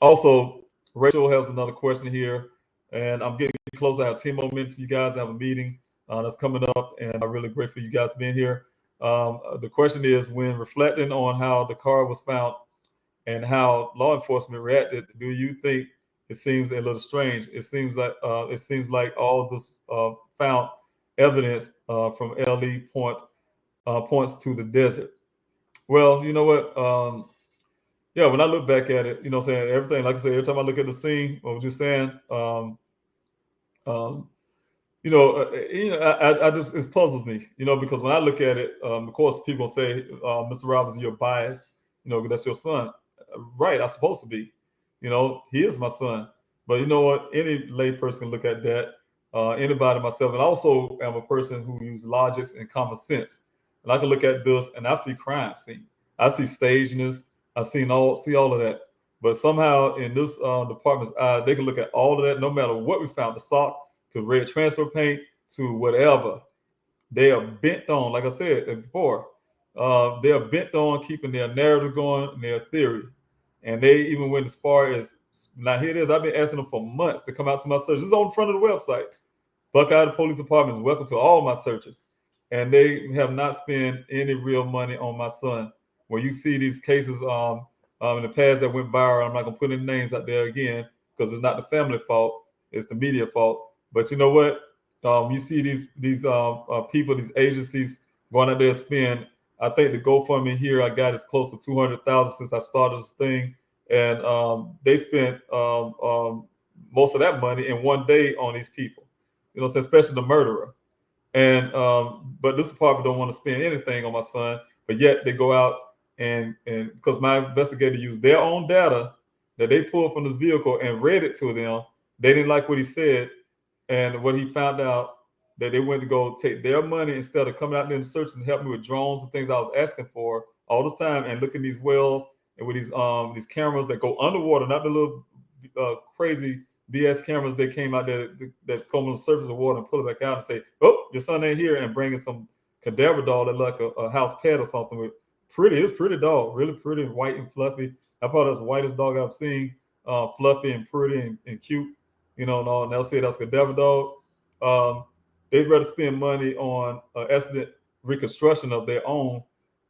Also, Rachel has another question here, and I'm getting close. I have 10 more minutes. You guys have a meeting that's coming up, and I'm really grateful for you guys being here. The question is, when reflecting on how the car was found and how law enforcement reacted, do you think it seems a little strange? It seems like all this found evidence from LE points to the desert. Well, you know what? Yeah, when I look back at it, saying everything, like I said, every time I look at the scene, what was you saying? I just, it puzzles me, because when I look at it, of course, people say, Mr. Robinson, you're biased, that's your son. Right, I'm supposed to be. He is my son. But you know what? Any lay person can look at that. Anybody, myself, and I also am a person who uses logic and common sense. And I can look at this and I see crime scene. I see stageness. I see all of that, but somehow in this department's eye, they can look at all of that, no matter what we found, the sock to red transfer paint to whatever. They are bent on, like I said before, they are bent on keeping their narrative going and their theory. And they even went as far as, now here it is, I've been asking them for months to come out to my search. This is on the front of the website. Buckeye Police Department is welcome to all my searches. And they have not spent any real money on my son. When you see these cases in the past that went viral, I'm not gonna put any names out there again because it's not the family fault, it's the media fault. But you know what? You see these people, these agencies going out there and spend. I think the GoFundMe here I got is close to 200,000 since I started this thing, and they spent most of that money in one day on these people. You know, especially the murderer. And but this department don't want to spend anything on my son, but yet they go out and because my investigator used their own data that they pulled from this vehicle and read it to them. They didn't like what he said, and what he found out that they went to go take their money instead of coming out there and searching and help me with drones and things I was asking for all this time, and looking these wells and with these cameras that go underwater, not the little crazy BS cameras that came out there that come on the surface of water and pull it back out and say, "Oh, your son ain't here," and bringing some cadaver dog that like a house pet or something with it's pretty dog, really pretty, white and fluffy. I thought that's the whitest dog I've seen, fluffy and pretty and cute, you know, and all. And they'll say that's a cadaver dog. They'd rather spend money on accident reconstruction of their own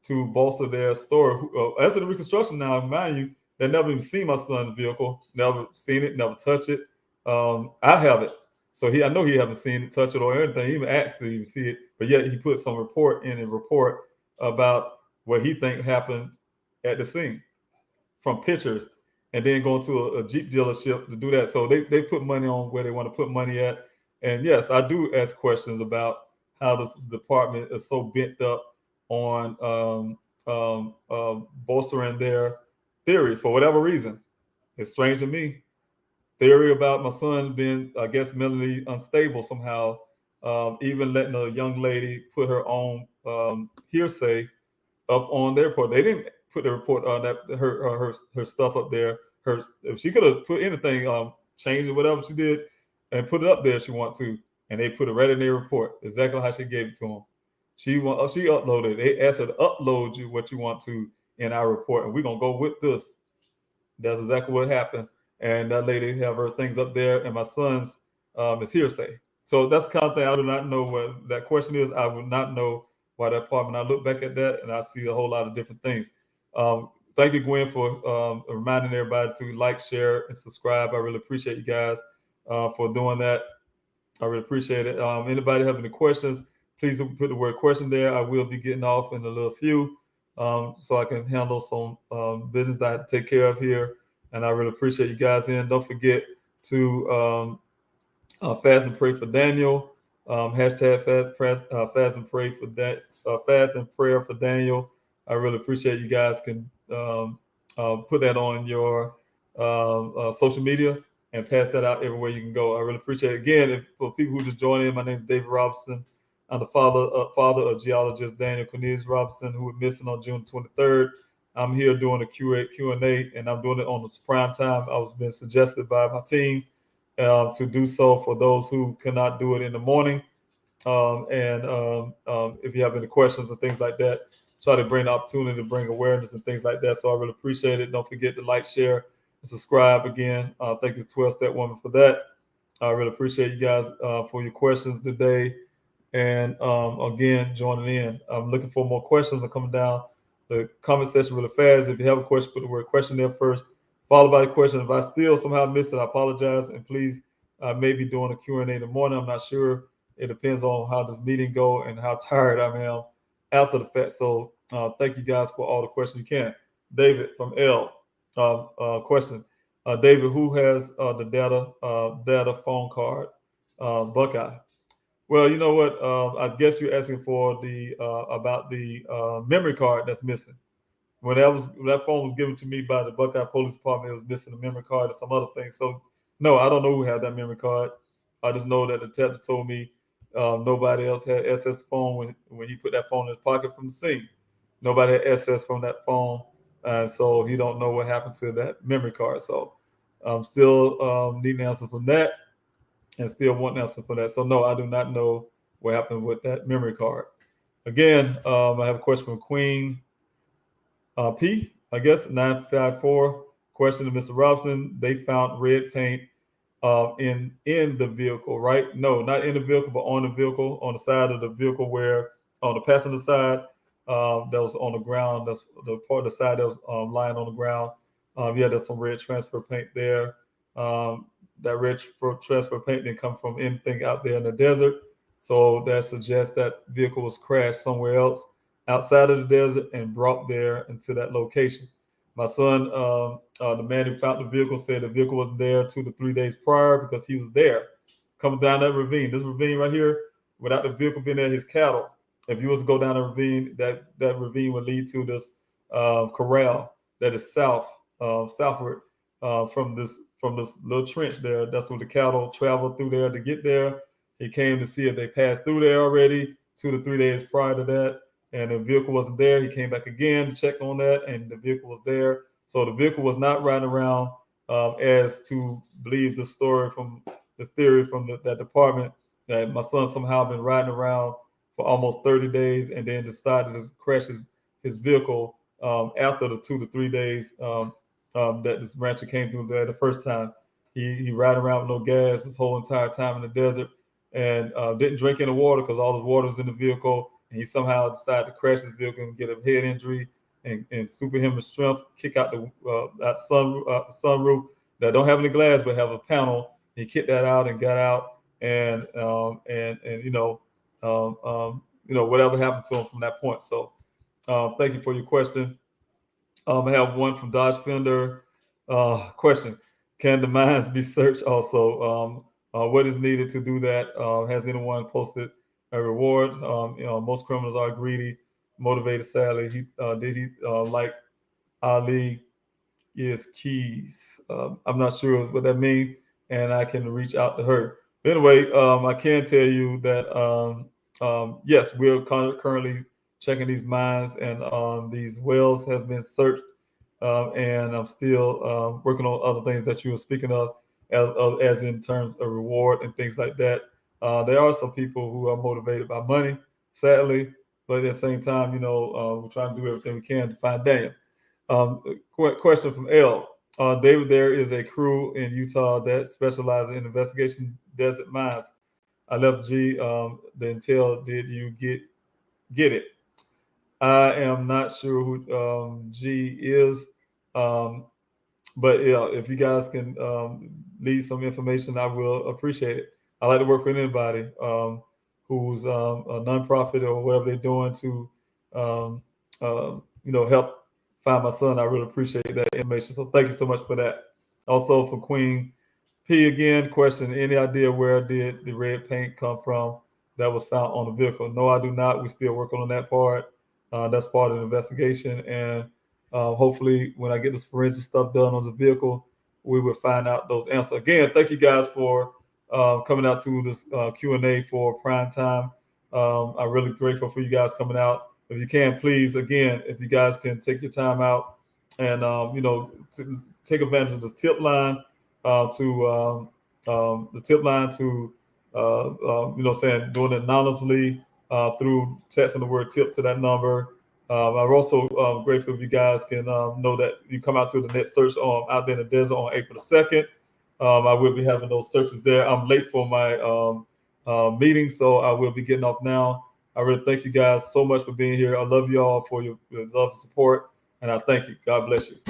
to bolster their story. Accident reconstruction now, mind you, they never even seen my son's vehicle, never seen it, never touched it. I have it. So I know he haven't seen it, touch it, or anything. He even asked to even see it, but yet he put some report in a report about what he think happened at the scene from pictures, and then going to a Jeep dealership to do that. So they put money on where they want to put money at. And yes, I do ask questions about how this department is so bent up on bolstering their theory for whatever reason. It's strange to me. Theory about my son being, I guess, mentally unstable somehow. Even letting a young lady put her own hearsay up on their report. They didn't put the report on that her stuff up there. If she could have put anything, changed it, whatever she did, and put it up there if she want to, and they put it right in their report, exactly how she gave it to them. She uploaded. They asked her to upload you what you want to in our report, and we're gonna go with this. That's exactly what happened. And that lady have her things up there, and my son's is hearsay. So that's the kind of thing I do not know what that question is. I would not know why that part. When I look back at that, and I see a whole lot of different things. Thank you, Gwen, for reminding everybody to like, share, and subscribe. I really appreciate you guys for doing that. I really appreciate it. Anybody have any questions, please put the word question there. I will be getting off in a little few, so I can handle some business that I have to take care of here. And I really appreciate you guys in. Don't forget to fast and pray for Daniel. Hashtag fast and pray for that. Fast and prayer for Daniel. I really appreciate you guys can put that on your social media and pass that out everywhere you can go. I really appreciate it. Again, for people who just joined in, my name is David Robinson. I'm the father of geologist Daniel Robinson, who was missing on June 23rd. I'm here doing a Q&A, and I'm doing it on the Primetime. I was being suggested by my team to do so for those who cannot do it in the morning. If you have any questions and things like that, try to bring the opportunity to bring awareness and things like that. So I really appreciate it. Don't forget to like, share, and subscribe again. Thank you, 12-Step Woman, for that. I really appreciate you guys for your questions today. And again, joining in. I'm looking for more questions. Are coming down the comment section really fast. If you have a question, put the word question there first, followed by the question. If I still somehow missed it, I apologize. And please, I may be doing a Q&A in the morning. I'm not sure. It depends on how this meeting go and how tired I am after the fact. So thank you guys for all the questions you can. David from L, question. David, who has the data phone card? Buckeye. Well, you know what? I guess you're asking for the about the memory card that's missing. When that phone was given to me by the Buckeye Police Department, it was missing a memory card and some other things. So no, I don't know who had that memory card. I just know that the detective told me nobody else had access to the phone when he put that phone in his pocket from the scene. Nobody had access from that phone, and so he don't know what happened to that memory card. So I'm still needing answers from that, and still want an answer for that. So no, I do not know what happened with that memory card. Again, I have a question from Queen P, I guess, 954. Question to Mr. Robinson. They found red paint in the vehicle, right? No, not in the vehicle, but on the vehicle, on the side of the vehicle where, on the passenger side, that was on the ground. That's the part of the side that was lying on the ground. Yeah, there's some red transfer paint there. That red transfer paint didn't come from anything out there in the desert. So that suggests that vehicle was crashed somewhere else outside of the desert and brought there into that location. My son, the man who found the vehicle, said the vehicle wasn't there 2 to 3 days prior because he was there coming down that ravine. This ravine right here, without the vehicle being there, his cattle. If you was to go down a ravine, that ravine would lead to this corral that is southward from this little trench there. That's where the cattle traveled through there to get there. He came to see if they passed through there already 2 to 3 days prior to that, and the vehicle wasn't there. He came back again to check on that, and the vehicle was there. So the vehicle was not riding around as to believe the story from the theory from that department that my son somehow been riding around for almost 30 days and then decided to crash his vehicle after the 2 to 3 days that this rancher came through there the first time. He ride around with no gas this whole entire time in the desert and didn't drink any water because all his water was in the vehicle. And he somehow decided to crash his vehicle and get a head injury and superhuman strength, kick out the sunroof that don't have any glass but have a panel. He kicked that out and got out and whatever happened to him from that point. So thank you for your question. I have one from Dodge Fender. Question: can the mines be searched also? What is needed to do that? Has anyone posted a reward? Most criminals are greedy, motivated. Sadly, did he like Ali? Is keys. I'm not sure what that means, and I can reach out to her. But anyway, I can tell you that yes, we're currently checking these mines, and these wells has been searched, and I'm still working on other things that you were speaking of, as in terms of reward and things like that. There are some people who are motivated by money, sadly, but at the same time, we're trying to do everything we can to find Daniel. Question from L. David, there is a crew in Utah that specializes in investigation desert mines. I left G. The intel. Did you get it? I am not sure who G is, but yeah, if you guys can leave some information, I will appreciate it. I like to work with anybody who's a nonprofit or whatever they're doing to help find my son. I really appreciate that information. So thank you so much for that. Also for Queen P again, question: any idea where did the red paint come from that was found on the vehicle? No, I do not. We're still working on that part. That's part of the investigation, and hopefully when I get this forensic stuff done on the vehicle, we will find out those answers. Again, thank you guys for coming out to this Q&A for Primetime. I'm really grateful for you guys coming out. If you can, please, again, if you guys can take your time out and take advantage of the tip line doing it anonymously through texting the word tip to that number. I'm also grateful if you guys can know that you come out to the next search out there in the desert on April the 2nd. I will be having those searches there. I'm late for my meeting, so I will be getting off now. I really thank you guys so much for being here. I love you all for your love and support, and I thank you. God bless you.